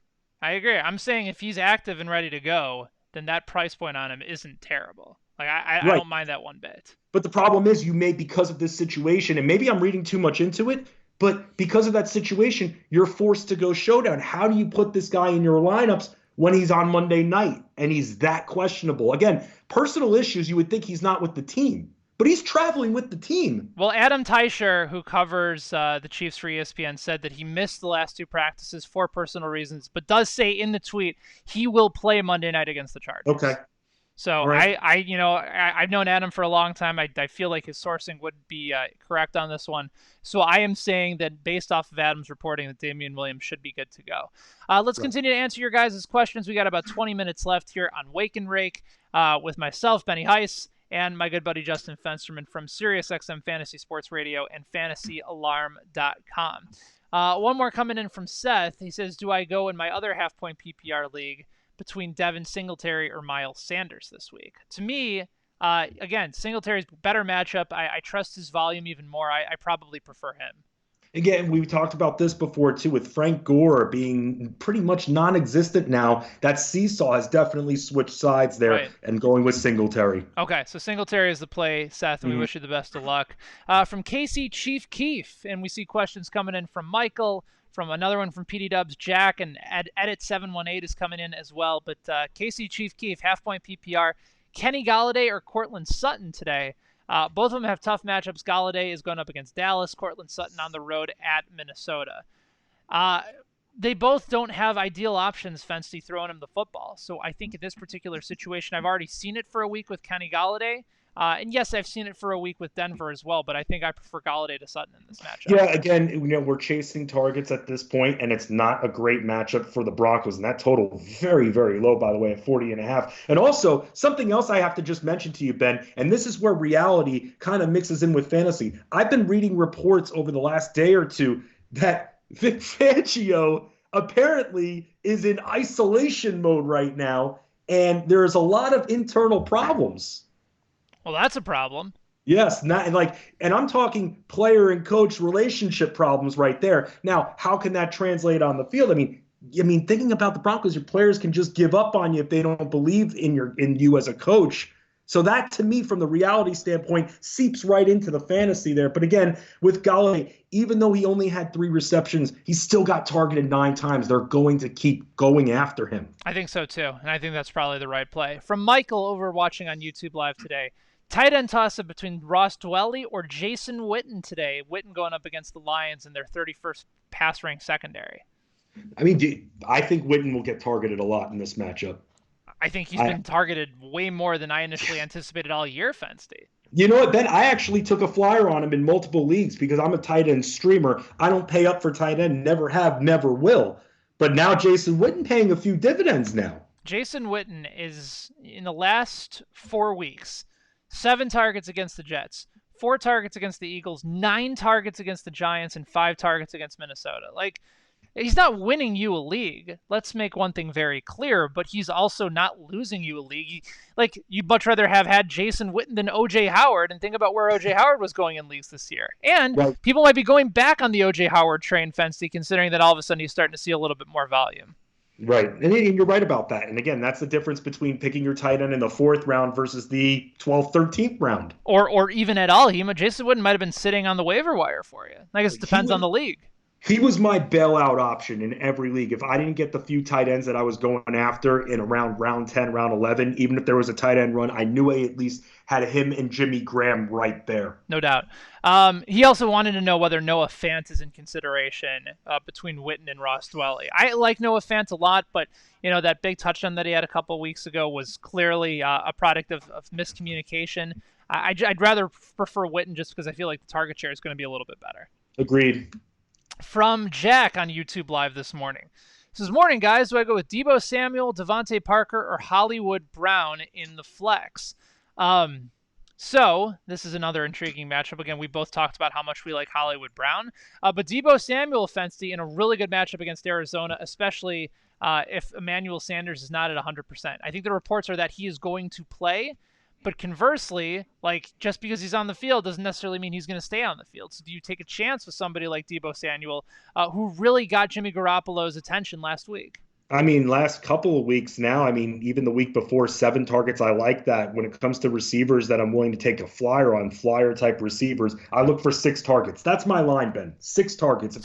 [SPEAKER 1] I'm saying if he's active and ready to go, then that price point on him isn't terrible. Like I don't mind that one bit.
[SPEAKER 2] But the problem is you may, because of this situation, and maybe I'm reading too much into it, but because of that situation, you're forced to go showdown. How do you put this guy in your lineups when he's on Monday night and he's that questionable? Again, personal issues, you would think he's not with the team, but he's traveling with the team.
[SPEAKER 1] Well, Adam Teicher, who covers the Chiefs for ESPN, said that he missed the last two practices for personal reasons, but does say in the tweet he will play Monday night against the Chargers.
[SPEAKER 2] Okay.
[SPEAKER 1] So
[SPEAKER 2] right.
[SPEAKER 1] I've known Adam for a long time. I feel like his sourcing would be correct on this one. So I am saying that based off of Adam's reporting that Damian Williams should be good to go. Let's continue to answer your guys' questions. We got about 20 minutes left here on Wake and Rake with myself, Benny Heis, and my good buddy Justin Fensterman from SiriusXM Fantasy Sports Radio and FantasyAlarm.com. One more coming in from Seth. He says, do I go in my other half-point PPR league between Devin Singletary or Miles Sanders this week? To me, again, Singletary's better matchup. I trust his volume even more. I probably prefer him.
[SPEAKER 2] Again, we talked about this before, too, with Frank Gore being pretty much non-existent now. That seesaw has definitely switched sides there and going with Singletary.
[SPEAKER 1] Okay, so Singletary is the play, Seth, and we wish you the best of luck. From KC Chief Keef, and we see questions coming in from Michael, from another one from PD Dubs, Jack, and Edit718 is coming in as well. But KC Chief Keef, half-point PPR, Kenny Golladay or Cortland Sutton today? Both of them have tough matchups. Golladay is going up against Dallas. Cortland Sutton on the road at Minnesota. They both don't have ideal options, Fensty, throwing him the football. So I think in this particular situation, I've already seen it for a week with Kenny Golladay. And yes, I've seen it for a week with Denver as well, but I think I prefer Golladay to Sutton in this matchup.
[SPEAKER 2] Yeah, again, we're chasing targets at this point, and it's not a great matchup for the Broncos. And that total very, very low, by the way, at 40.5. And also, something else I have to just mention to you, Ben, and this is where reality kind of mixes in with fantasy. I've been reading reports over the last day or two that Vic Fangio apparently is in isolation mode right now, and there's a lot of internal problems.
[SPEAKER 1] Well, that's a problem.
[SPEAKER 2] Yes, and I'm talking player and coach relationship problems right there. Now, how can that translate on the field? I mean, thinking about the Broncos, your players can just give up on you if they don't believe in you as a coach. So that, to me, from the reality standpoint, seeps right into the fantasy there. But again, with Golladay, even though he only had 3 receptions, he still got targeted 9 times. They're going to keep going after him.
[SPEAKER 1] I think so, too. And I think that's probably the right play. From Michael over watching on YouTube Live today, tight end toss-up between Ross Dwelly or Jason Witten today. Witten going up against the Lions in their 31st pass-ranked secondary.
[SPEAKER 2] I mean, I think Witten will get targeted a lot in this matchup.
[SPEAKER 1] I think he's been targeted way more than I initially anticipated all year, Fensty.
[SPEAKER 2] You know what, Ben? I actually took a flyer on him in multiple leagues because I'm a tight end streamer. I don't pay up for tight end, never have, never will. But now Jason Witten paying a few dividends now.
[SPEAKER 1] Jason Witten is, in the last 4 weeks, 7 targets against the Jets, 4 targets against the Eagles, 9 targets against the Giants, and 5 targets against Minnesota. Like, he's not winning you a league. Let's make one thing very clear, but he's also not losing you a league. You'd much rather have had Jason Witten than O.J. Howard, and think about where O.J. Howard was going in leagues this year. And people might be going back on the O.J. Howard train, Fensty, considering that all of a sudden he's starting to see a little bit more volume.
[SPEAKER 2] Right. And you're right about that. And again, that's the difference between picking your tight end in the 4th round versus the 12th, 13th round.
[SPEAKER 1] Or even at all. Jason Witten might have been sitting on the waiver wire for you. I guess it depends on the league.
[SPEAKER 2] He was my bailout option in every league. If I didn't get the few tight ends that I was going after in around round 10, round 11, even if there was a tight end run, I knew I at least had him and Jimmy Graham right there.
[SPEAKER 1] No doubt. He also wanted to know whether Noah Fant is in consideration between Witten and Ross Dwelly. I like Noah Fant a lot, but that big touchdown that he had a couple weeks ago was clearly a product of miscommunication. I'd rather prefer Witten just because I feel like the target share is going to be a little bit better.
[SPEAKER 2] Agreed.
[SPEAKER 1] From Jack on YouTube Live this morning. It says, morning, guys. Do I go with Deebo Samuel, Devontae Parker, or Hollywood Brown in the flex? So this is another intriguing matchup. Again, we both talked about how much we like Hollywood Brown. But Deebo Samuel Fensty in a really good matchup against Arizona, especially if Emmanuel Sanders is not at 100%. I think the reports are that he is going to play. But conversely, like, just because he's on the field doesn't necessarily mean he's going to stay on the field. So do you take a chance with somebody like Deebo Samuel, who really got Jimmy Garoppolo's attention last week?
[SPEAKER 2] I mean, last couple of weeks now, I mean, even the week before, 7 targets. I like that. When it comes to receivers that I'm willing to take a flyer on, flyer type receivers, I look for 6 targets. That's my line, Ben. 6 targets.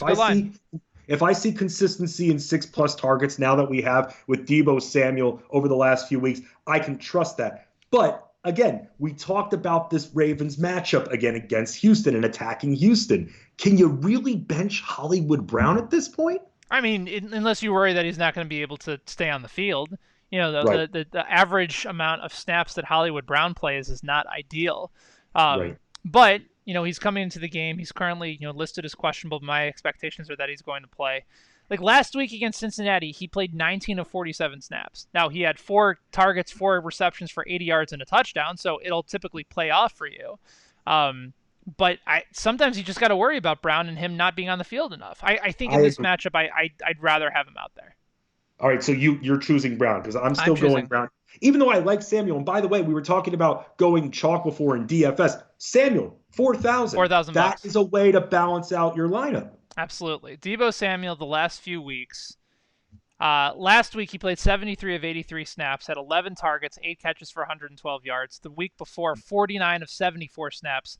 [SPEAKER 2] If I see consistency in 6+ targets now that we have with Deebo Samuel over the last few weeks, I can trust that. But again, we talked about this Ravens matchup again against Houston and attacking Houston. Can you really bench Hollywood Brown at this point?
[SPEAKER 1] I mean, unless you worry that he's not going to be able to stay on the field. You know,
[SPEAKER 2] Right.
[SPEAKER 1] the average amount of snaps that Hollywood Brown plays is not ideal.
[SPEAKER 2] Right.
[SPEAKER 1] But, you know, he's coming into the game. He's currently, listed as questionable. My expectations are that he's going to play. Like last week against Cincinnati, he played 19 of 47 snaps. Now, he had 4 targets, 4 receptions for 80 yards and a touchdown, so it'll typically play off for you. But sometimes you just got to worry about Brown and him not being on the field enough. I think in this matchup, I'd rather have him out there.
[SPEAKER 2] All right, so you're choosing Brown because I'm still going Brown. Even though I like Samuel, and by the way, we were talking about going chalk before in DFS. Samuel, 4,000.
[SPEAKER 1] 4,000
[SPEAKER 2] That
[SPEAKER 1] bucks.
[SPEAKER 2] is a way to balance out your lineup.
[SPEAKER 1] Absolutely. Deebo Samuel, the last few weeks. Last week, he played 73 of 83 snaps, had 11 targets, 8 catches for 112 yards. The week before, 49 of 74 snaps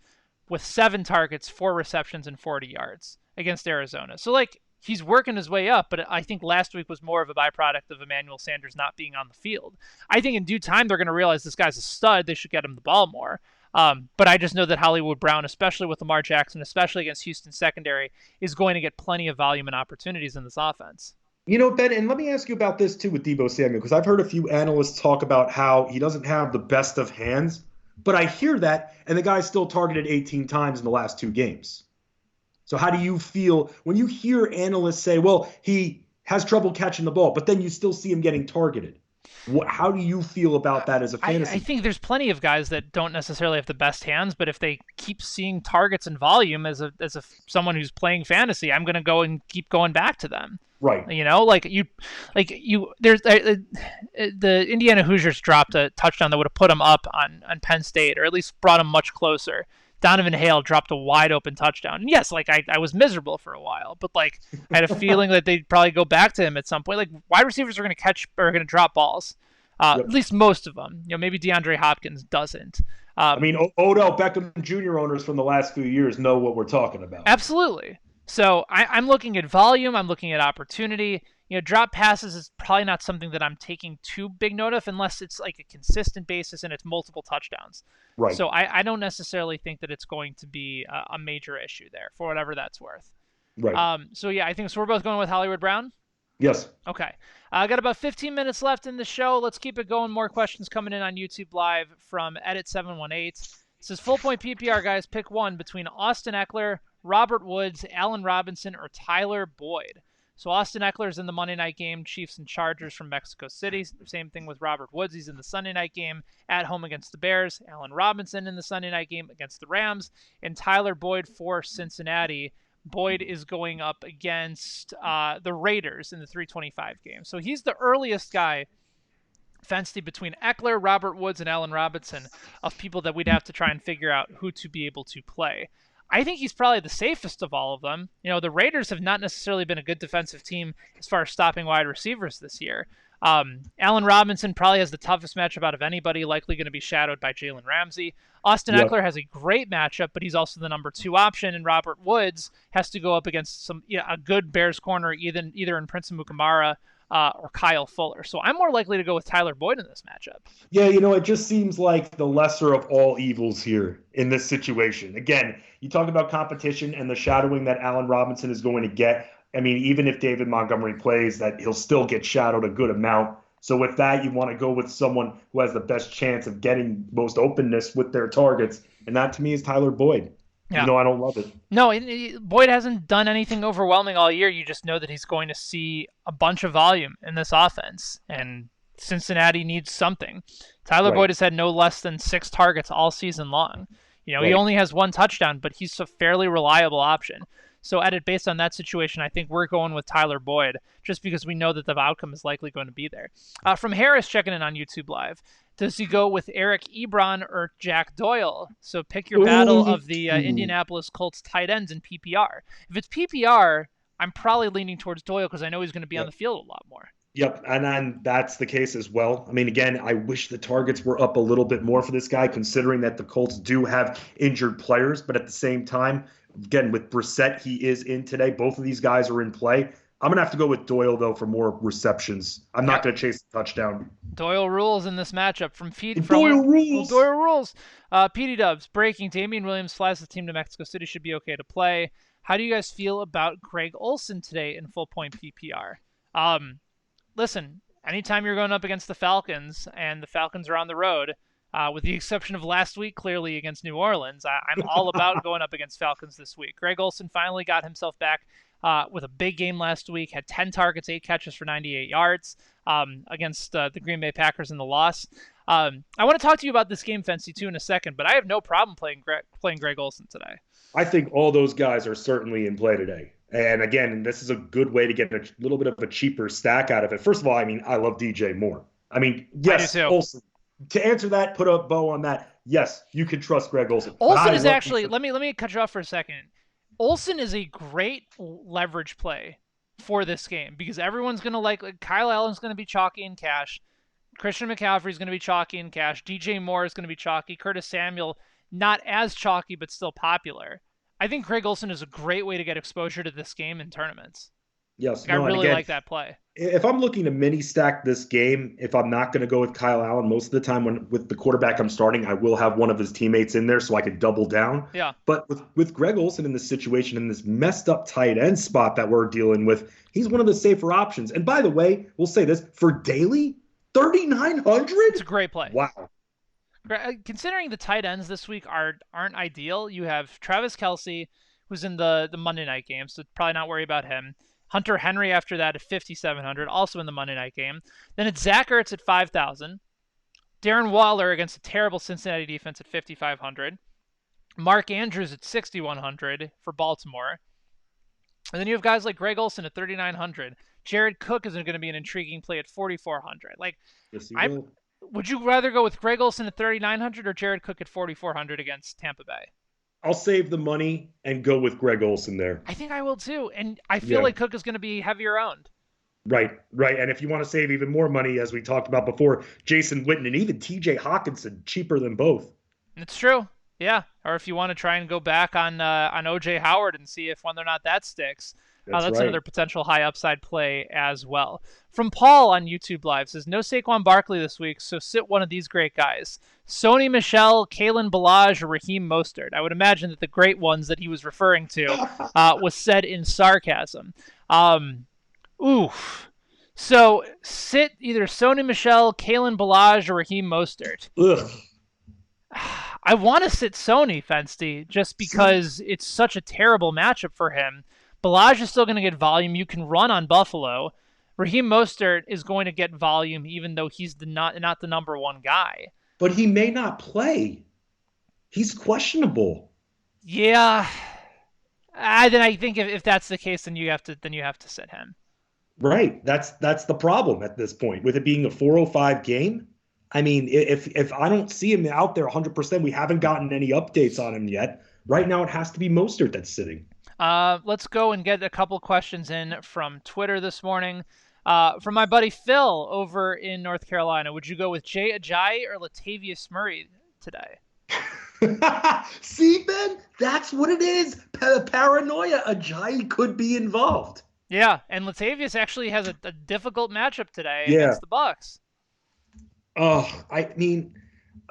[SPEAKER 1] with 7 targets, 4 receptions, and 40 yards against Arizona. So, like, he's working his way up, but I think last week was more of a byproduct of Emmanuel Sanders not being on the field. I think in due time, they're going to realize this guy's a stud. They should get him the ball more. But I just know that Hollywood Brown, especially with Lamar Jackson, especially against Houston secondary, is going to get plenty of volume and opportunities in this offense.
[SPEAKER 2] You know, Ben, and let me ask you about this too with Deebo Samuel, because I've heard a few analysts talk about how he doesn't have the best of hands, but I hear that, and the guy's still targeted 18 times in the last 2 games. So how do you feel when you hear analysts say, well, he has trouble catching the ball, but then you still see him getting targeted? How do you feel about that as a fantasy?
[SPEAKER 1] I think there's plenty of guys that don't necessarily have the best hands, but if they keep seeing targets and volume as someone who's playing fantasy, I'm going to go and keep going back to them.
[SPEAKER 2] Right.
[SPEAKER 1] You know, there's the Indiana Hoosiers dropped a touchdown that would have put them up on Penn State, or at least brought them much closer. Donovan Hale dropped a wide open touchdown. And yes, like I was miserable for a while, but like I had a feeling that they'd probably go back to him at some point. Like wide receivers are going to drop balls.
[SPEAKER 2] Yep.
[SPEAKER 1] At least most of them. You know, maybe DeAndre Hopkins doesn't.
[SPEAKER 2] I mean, Odell Beckham Jr. owners from the last few years know what we're talking about.
[SPEAKER 1] Absolutely. So I'm looking at volume. I'm looking at opportunity. You know, drop passes is probably not something that I'm taking too big note of unless it's like a consistent basis and it's multiple touchdowns.
[SPEAKER 2] Right.
[SPEAKER 1] So I don't necessarily think that it's going to be a major issue there for whatever that's worth.
[SPEAKER 2] Right.
[SPEAKER 1] So yeah, I think so. We're both going with Hollywood Brown.
[SPEAKER 2] Yes.
[SPEAKER 1] Okay. I got about 15 minutes left in the show. Let's keep it going. More questions coming in on YouTube Live from Edit718. It says, full point PPR, guys. Pick one between Austin Eckler, Robert Woods, Allen Robinson, or Tyler Boyd. So Austin Eckler's in the Monday night game, Chiefs and Chargers from Mexico City. Same thing with Robert Woods. He's in the Sunday night game at home against the Bears. Allen Robinson in the Sunday night game against the Rams. And Tyler Boyd for Cincinnati. Boyd is going up against the Raiders in the 325 game. So he's the earliest guy, Fensty, between Eckler, Robert Woods, and Allen Robinson, of people that we'd have to try and figure out who to be able to play. I think he's probably the safest of all of them. You know, the Raiders have not necessarily been a good defensive team as far as stopping wide receivers this year. Allen Robinson probably has the toughest matchup out of anybody, likely going to be shadowed by Jalen Ramsey. Austin Eckler has a great matchup, but he's also the number 2 option, and Robert Woods has to go up against a good Bears corner, either in Prince Amukamara or Kyle Fuller. So I'm more likely to go with Tyler Boyd in this matchup.
[SPEAKER 2] Yeah, you know, it just seems like the lesser of all evils here in this situation. Again, you talk about competition and the shadowing that Allen Robinson is going to get. I mean, even if David Montgomery plays, that he'll still get shadowed a good amount. So with that, you want to go with someone who has the best chance of getting most openness with their targets. And that to me is Tyler Boyd,
[SPEAKER 1] Yeah.
[SPEAKER 2] even though I don't love it.
[SPEAKER 1] No, Boyd hasn't done anything overwhelming all year. You just know that he's going to see a bunch of volume in this offense, and Cincinnati needs something. Tyler Boyd has had no less than 6 targets all season long. He only has 1 touchdown, but he's a fairly reliable option. So, based on that situation, I think we're going with Tyler Boyd just because we know that the outcome is likely going to be there. From Harris checking in on YouTube Live, does he go with Eric Ebron or Jack Doyle? So pick your battle of the Indianapolis Colts tight ends in PPR. If it's PPR, I'm probably leaning towards Doyle because I know he's going to be on the field a lot more.
[SPEAKER 2] Yep, and that's the case as well. I mean, again, I wish the targets were up a little bit more for this guy, considering that the Colts do have injured players. But at the same time, again, with Brissett, he is in today. Both of these guys are in play. I'm going to have to go with Doyle, though, for more receptions. I'm not going to chase the touchdown.
[SPEAKER 1] Doyle rules in this matchup.
[SPEAKER 2] Doyle rules.
[SPEAKER 1] Doyle rules. PD Dubs, breaking. Damian Williams flies the team to Mexico City. Should be okay to play. How do you guys feel about Greg Olsen today in full point PPR? Listen, anytime you're going up against the Falcons and the Falcons are on the road, with the exception of last week, clearly against New Orleans, I'm all about going up against Falcons this week. Greg Olsen finally got himself back with a big game last week, had 10 targets, 8 catches for 98 yards against the Green Bay Packers in the loss. I want to talk to you about this game, Fensty, too, in a second, but I have no problem playing Greg Olsen today.
[SPEAKER 2] I think all those guys are certainly in play today. And again, this is a good way to get a little bit of a cheaper stack out of it. First of all, I mean, I love DJ Moore. I mean, yes, Olsen. To answer that, put a bow on that. Yes, you can trust Greg Olsen.
[SPEAKER 1] Olsen is actually, let me cut you off for a second. Olsen is a great leverage play for this game because everyone's going to Kyle Allen's going to be chalky in cash. Christian McCaffrey's going to be chalky in cash. DJ Moore is going to be chalky. Curtis Samuel, not as chalky, but still popular. I think Greg Olsen is a great way to get exposure to this game in tournaments.
[SPEAKER 2] Yes.
[SPEAKER 1] I really like that play.
[SPEAKER 2] If I'm looking to mini stack this game, if I'm not going to go with Kyle Allen, most of the time with the quarterback I'm starting, I will have one of his teammates in there so I could double down.
[SPEAKER 1] Yeah.
[SPEAKER 2] But with Greg Olsen in this situation, in this messed up tight end spot that we're dealing with, he's one of the safer options. And by the way, we'll say this, for daily, 3,900?
[SPEAKER 1] It's a great play.
[SPEAKER 2] Wow.
[SPEAKER 1] Considering the tight ends this week aren't ideal, you have Travis Kelce, who's in the Monday night game, so probably not worry about him. Hunter Henry after that at 5,700, also in the Monday night game. Then it's Zach Ertz at 5,000. Darren Waller against a terrible Cincinnati defense at 5,500. Mark Andrews at 6,100 for Baltimore. And then you have guys like Greg Olsen at 3,900. Jared Cook is going to be an intriguing play at 4,400. Would you rather go with Greg Olsen at 3,900 or Jared Cook at 4,400 against Tampa Bay?
[SPEAKER 2] I'll save the money and go with Greg Olsen there.
[SPEAKER 1] I think I will too. And I feel like Cook is going to be heavier owned.
[SPEAKER 2] Right. And if you want to save even more money, as we talked about before, Jason Witten and even TJ Hawkinson, cheaper than both.
[SPEAKER 1] It's true. Yeah. Or if you want to try and go back on OJ Howard and see if whether or not that sticks. That's right. Another potential high upside play as well. From Paul on YouTube Live says, no Saquon Barkley this week, so sit one of these great guys. Sony Michel, Kalen Ballage, or Raheem Mostert. I would imagine that the great ones that he was referring to was said in sarcasm. So sit either Sony Michel, Kalen Ballage, or Raheem Mostert.
[SPEAKER 2] Ugh.
[SPEAKER 1] I want to sit Sony, Fensty, just because it's such a terrible matchup for him. Ballage is still going to get volume. You can run on Buffalo. Raheem Mostert is going to get volume even though he's not the number one guy.
[SPEAKER 2] But he may not play. He's questionable.
[SPEAKER 1] Yeah. Then I think if that's the case, then you have to sit him.
[SPEAKER 2] Right. That's the problem at this point. With it being a 4:05 game, I mean, if I don't see him out there 100%, we haven't gotten any updates on him yet. Right now, it has to be Mostert that's sitting.
[SPEAKER 1] Let's go and get a couple questions in from Twitter this morning. From my buddy Phil over in North Carolina, would you go with Jay Ajayi or Latavius Murray today?
[SPEAKER 2] See, Ben, that's what it is. Paranoia. Ajayi could be involved.
[SPEAKER 1] Yeah, and Latavius actually has a difficult matchup today against the Bucs.
[SPEAKER 2] Oh, I mean,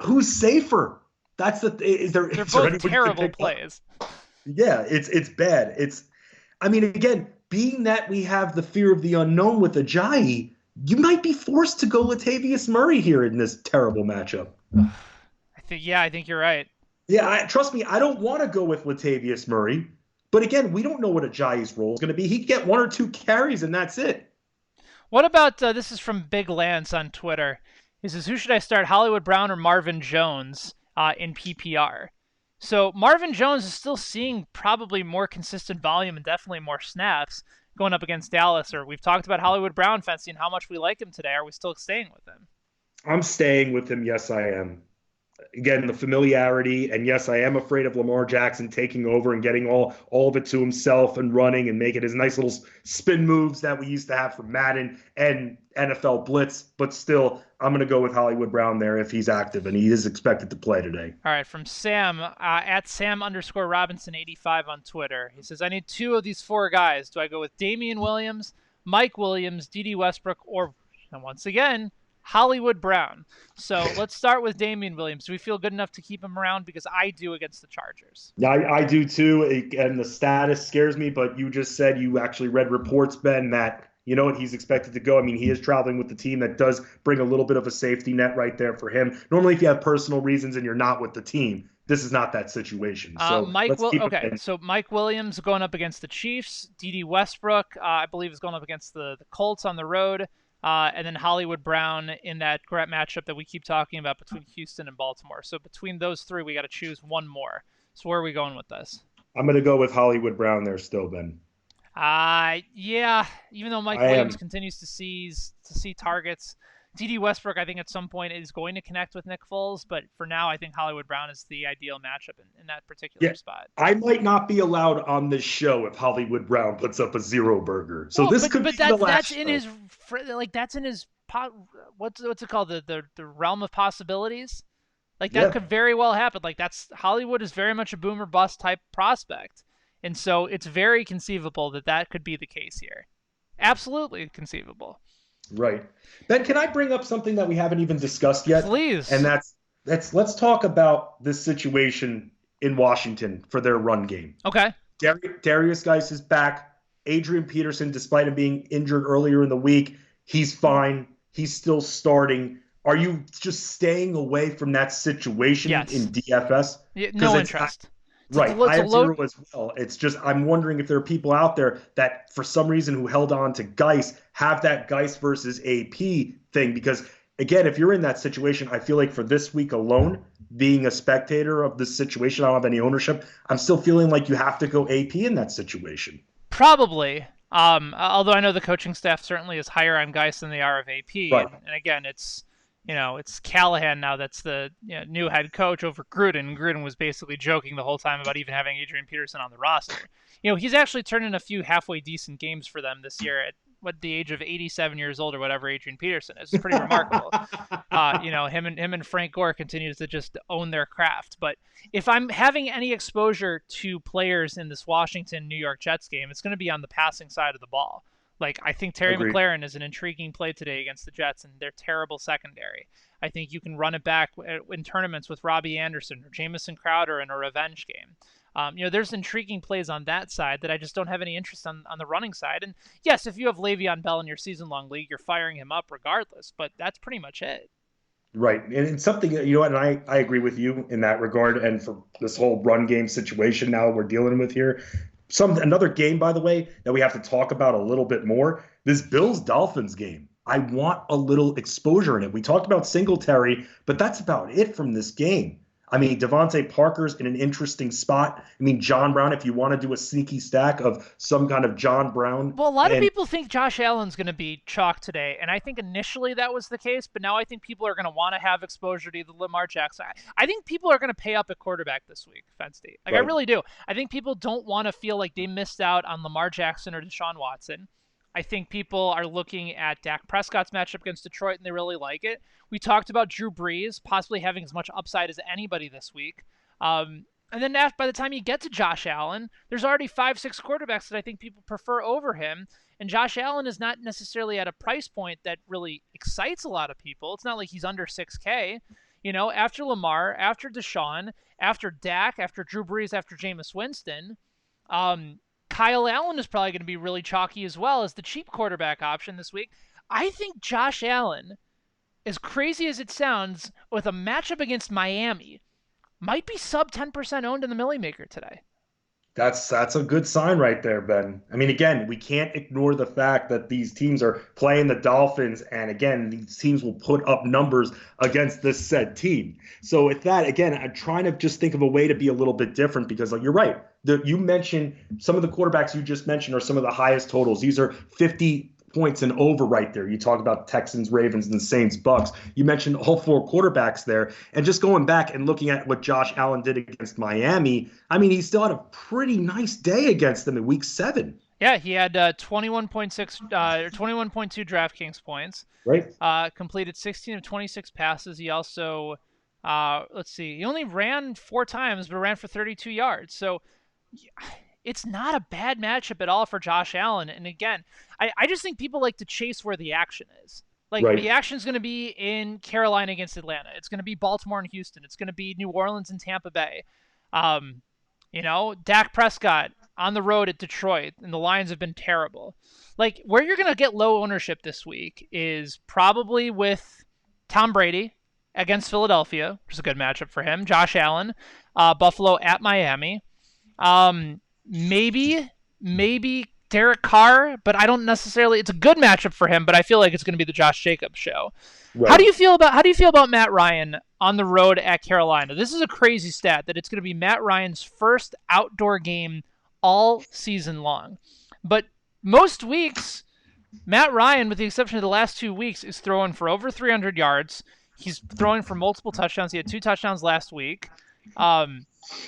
[SPEAKER 2] who's safer? That's
[SPEAKER 1] They're both terrible plays.
[SPEAKER 2] Yeah, it's bad. I mean, again, being that we have the fear of the unknown with Ajayi, you might be forced to go Latavius Murray here in this terrible matchup.
[SPEAKER 1] I think you're right.
[SPEAKER 2] Yeah, trust me, I don't want to go with Latavius Murray. But again, we don't know what Ajayi's role is going to be. He could get 1 or 2 carries, and that's it.
[SPEAKER 1] What about, this is from Big Lance on Twitter. He says, who should I start, Hollywood Brown or Marvin Jones in PPR? So Marvin Jones is still seeing probably more consistent volume and definitely more snaps going up against Dallas. Or we've talked about Hollywood Brown, Fensty, and how much we like him today. Are we still staying with him?
[SPEAKER 2] I'm staying with him. Yes, I am. Again, the familiarity, and yes, I am afraid of Lamar Jackson taking over and getting all of it to himself and running and making his nice little spin moves that we used to have from Madden and NFL Blitz. But still, I'm going to go with Hollywood Brown there if he's active, and he is expected to play today.
[SPEAKER 1] All right, from Sam, at Sam_Robinson85 on Twitter. He says, I need 2 of these 4 guys. Do I go with Damian Williams, Mike Williams, D.D. Westbrook, or, and once again, Hollywood Brown? So let's start with Damian Williams. Do we feel good enough to keep him around? Because I do against the Chargers.
[SPEAKER 2] Yeah, I do too. And the status scares me, but you just said you actually read reports, Ben, that, you know what, he's expected to go. I mean, he is traveling with the team. That does bring a little bit of a safety net right there for him. Normally, if you have personal reasons and you're not with the team, this is not that situation. So
[SPEAKER 1] So Mike Williams going up against the Chiefs. D.D. Westbrook, I believe, is going up against the Colts on the road. And then Hollywood Brown in that great matchup that we keep talking about between Houston and Baltimore. So between those 3, we got to choose one more. So where are we going with this?
[SPEAKER 2] I'm going to go with Hollywood Brown there still, Ben.
[SPEAKER 1] Yeah. Even though Mike Williams continues to see targets, D.D. Westbrook, I think at some point is going to connect with Nick Foles, but for now, I think Hollywood Brown is the ideal matchup in that particular spot.
[SPEAKER 2] I might not be allowed on this show if Hollywood Brown puts up a 0 burger. So this could be the last.
[SPEAKER 1] That's in his that's in his what's it called, the realm of possibilities. That could very well happen. That's Hollywood is very much a boomer bust type prospect, and so it's very conceivable that could be the case here. Absolutely conceivable.
[SPEAKER 2] Right. Ben, can I bring up something that we haven't even discussed yet?
[SPEAKER 1] Please.
[SPEAKER 2] And let's talk about this situation in Washington for their run game.
[SPEAKER 1] Okay.
[SPEAKER 2] Darius Geis is back. Adrian Peterson, despite him being injured earlier in the week, he's fine. He's still starting. Are you just staying away from that situation in DFS?
[SPEAKER 1] No interest.
[SPEAKER 2] Right. I have 0 as well. It's just I'm wondering if there are people out there that for some reason who held on to Geis have that Geis versus AP thing. Because, again, if you're in that situation, I feel like for this week alone, being a spectator of this situation, I don't have any ownership. I'm still feeling like you have to go AP in that situation.
[SPEAKER 1] Probably. Although I know the coaching staff certainly is higher on Geis than they are of AP.
[SPEAKER 2] Right.
[SPEAKER 1] And again, it's Callahan now that's the new head coach over Gruden. Gruden was basically joking the whole time about even having Adrian Peterson on the roster. He's actually turned in a few halfway decent games for them this year at the age of 87 years old or whatever Adrian Peterson is. It's pretty remarkable. Him and Frank Gore continues to just own their craft. But if I'm having any exposure to players in this Washington-New York Jets game, it's going to be on the passing side of the ball. I think Terry McLaurin is an intriguing play today against the Jets and their terrible secondary. I think you can run it back in tournaments with Robbie Anderson or Jamison Crowder in a revenge game. There's intriguing plays on that side that I just don't have any interest on the running side. And yes, if you have Le'Veon Bell in your season-long league, you're firing him up regardless, but that's pretty much it.
[SPEAKER 2] Right. And it's something, and I agree with you in that regard. And for this whole run game situation now we're dealing with here, another game, by the way, that we have to talk about a little bit more, this Bills-Dolphins game. I want a little exposure in it. We talked about Singletary, but that's about it from this game. I mean, Devontae Parker's in an interesting spot. I mean, John Brown, if you want to do a sneaky stack of some kind of John Brown.
[SPEAKER 1] Well, a lot of people think Josh Allen's going to be chalk today, and I think initially that was the case, but now I think people are going to want to have exposure to the Lamar Jackson. I think people are going to pay up at quarterback this week, Fensty. Right. I really do. I think people don't want to feel like they missed out on Lamar Jackson or Deshaun Watson. I think people are looking at Dak Prescott's matchup against Detroit, and they really like it. We talked about Drew Brees possibly having as much upside as anybody this week. And then by the time you get to Josh Allen, there's already 5-6 quarterbacks that I think people prefer over him. And Josh Allen is not necessarily at a price point that really excites a lot of people. It's not like he's under 6K. After Lamar, after Deshaun, after Dak, after Drew Brees, after Jameis Winston, Kyle Allen is probably going to be really chalky as well as the cheap quarterback option this week. I think Josh Allen, as crazy as it sounds, with a matchup against Miami, might be sub 10% owned in the Millie Maker today.
[SPEAKER 2] That's a good sign right there, Ben. I mean, again, we can't ignore the fact that these teams are playing the Dolphins, and again, these teams will put up numbers against this said team. So with that, again, I'm trying to just think of a way to be a little bit different because, like, you're right. You mentioned some of the quarterbacks you just mentioned are some of the highest totals. These are 50 points and over right there. You talk about Texans, Ravens, and Saints, Bucks. You mentioned all four quarterbacks there. And just going back and looking at what Josh Allen did against Miami, I mean, he still had a pretty nice day against them in week 7.
[SPEAKER 1] Yeah, he had 21.6 or 21.2 DraftKings points.
[SPEAKER 2] Right.
[SPEAKER 1] Completed 16 of 26 passes. He also, let's see, he only ran 4 times, but ran for 32 yards. So it's not a bad matchup at all for Josh Allen. And again, I just think people like to chase where the action is. Like,
[SPEAKER 2] Right.
[SPEAKER 1] the action is going to be in Carolina against Atlanta. It's going to be Baltimore and Houston. It's going to be New Orleans and Tampa Bay. Dak Prescott on the road at Detroit, and the Lions have been terrible. Like, where you're going to get low ownership this week is probably with Tom Brady against Philadelphia, which is a good matchup for him. Josh Allen, Buffalo at Miami. Maybe Derek Carr, but I don't necessarily. It's a good matchup for him, but I feel like it's going to be the Josh Jacobs show.
[SPEAKER 2] Right.
[SPEAKER 1] How do you feel about Matt Ryan on the road at Carolina? This is a crazy stat that it's going to be Matt Ryan's first outdoor game all season long. But most weeks, Matt Ryan, with the exception of the last 2 weeks, is throwing for over 300 yards. He's throwing for multiple touchdowns. He had 2 touchdowns last week.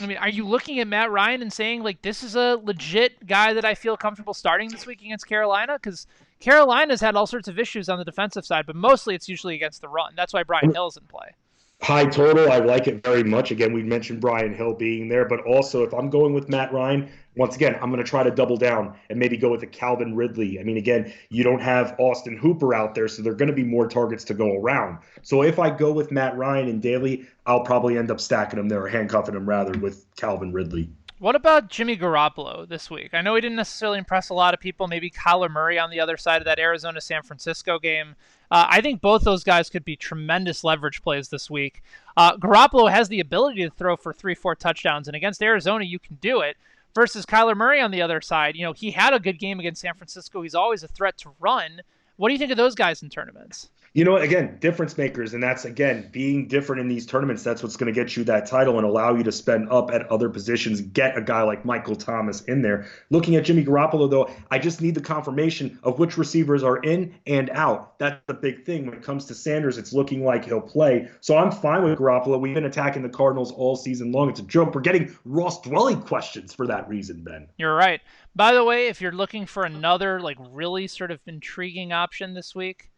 [SPEAKER 1] I mean, are you looking at Matt Ryan and saying, like, this is a legit guy that I feel comfortable starting this week against Carolina? Because Carolina's had all sorts of issues on the defensive side, but mostly it's usually against the run. That's why Brian Hill's in play.
[SPEAKER 2] High total, I like it very much. Again, we mentioned Brian Hill being there, but also if I'm going with Matt Ryan, once again, I'm going to try to double down and maybe go with a Calvin Ridley. I mean, again, you don't have Austin Hooper out there, so there are going to be more targets to go around. So if I go with Matt Ryan in daily, I'll probably end up stacking him there, or handcuffing him rather, with Calvin Ridley.
[SPEAKER 1] What about Jimmy Garoppolo this week? I know he didn't necessarily impress a lot of people. Maybe Kyler Murray on the other side of that Arizona-San Francisco game. I think both those guys could be tremendous leverage plays this week. Garoppolo has the ability to throw for 3-4 touchdowns, and against Arizona, you can do it. Versus Kyler Murray on the other side, he had a good game against San Francisco. He's always a threat to run. What do you think of those guys in tournaments?
[SPEAKER 2] Again, difference makers, and that's, again, being different in these tournaments. That's what's going to get you that title and allow you to spend up at other positions, get a guy like Michael Thomas in there. Looking at Jimmy Garoppolo, though, I just need the confirmation of which receivers are in and out. That's the big thing. When it comes to Sanders, it's looking like he'll play. So I'm fine with Garoppolo. We've been attacking the Cardinals all season long. It's a joke. We're getting Ross Dwelly questions for that reason, Ben.
[SPEAKER 1] You're right. By the way, if you're looking for another really sort of intriguing option this week,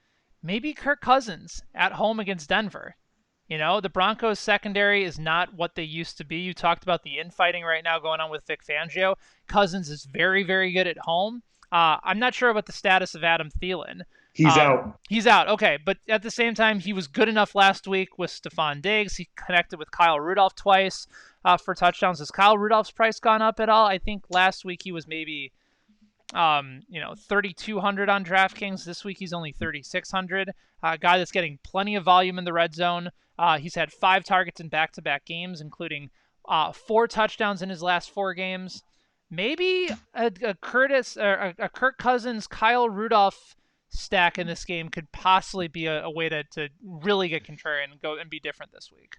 [SPEAKER 1] maybe Kirk Cousins at home against Denver. The Broncos secondary is not what they used to be. You talked about the infighting right now going on with Vic Fangio. Cousins is very, very good at home. I'm not sure about the status of Adam Thielen.
[SPEAKER 2] He's out.
[SPEAKER 1] He's out. Okay. But at the same time, he was good enough last week with Stephon Diggs. He connected with Kyle Rudolph twice for touchdowns. Has Kyle Rudolph's price gone up at all? I think last week he was maybe 3,200 on DraftKings. This week he's only 3,600. A guy that's getting plenty of volume in the red zone. He's had 5 targets in back-to-back games, including 4 touchdowns in his last 4 games. Maybe a Kirk Cousins, Kyle Rudolph stack in this game could possibly be a way to really get contrarian and go and be different this week.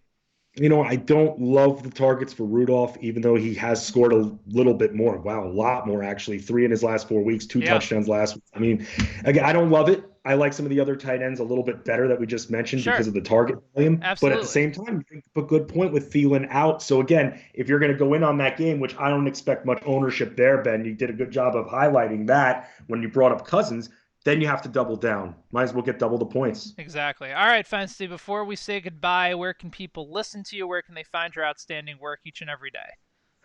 [SPEAKER 2] I don't love the targets for Rudolph, even though he has scored a little bit more. Wow, a lot more, actually. 3 in his last 4 weeks, 2 touchdowns last week. I mean, again, I don't love it. I like some of the other tight ends a little bit better that we just mentioned because of the target volume.
[SPEAKER 1] Absolutely.
[SPEAKER 2] But at the same time, you make a good point with Thielen out. So, again, if you're going to go in on that game, which I don't expect much ownership there, Ben, you did a good job of highlighting that when you brought up Cousins. Then you have to double down. Might as well get double the points.
[SPEAKER 1] Exactly. All right, Fensty, before we say goodbye, where can people listen to you? Where can they find your outstanding work each and every day?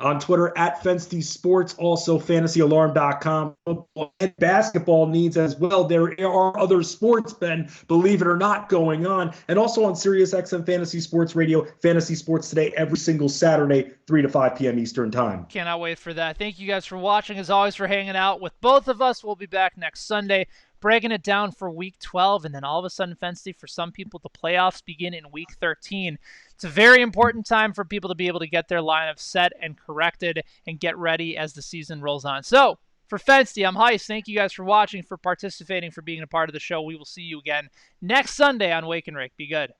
[SPEAKER 2] On Twitter at Fensty Sports, also fantasyalarm.com. Football and basketball needs as well. There are other sports, Ben, believe it or not, going on. And also on SiriusXM Fantasy Sports Radio, Fantasy Sports Today, every single Saturday, 3 to 5 p.m. Eastern Time.
[SPEAKER 1] Cannot wait for that. Thank you guys for watching. As always, for hanging out with both of us. We'll be back next Sunday, breaking it down for Week 12. And then all of a sudden, Fensty, for some people, the playoffs begin in Week 13. It's a very important time for people to be able to get their lineup set and corrected and get ready as the season rolls on. So, for Fensty, I'm Heis. Thank you guys for watching, for participating, for being a part of the show. We will see you again next Sunday on Wake and Rake. Be good.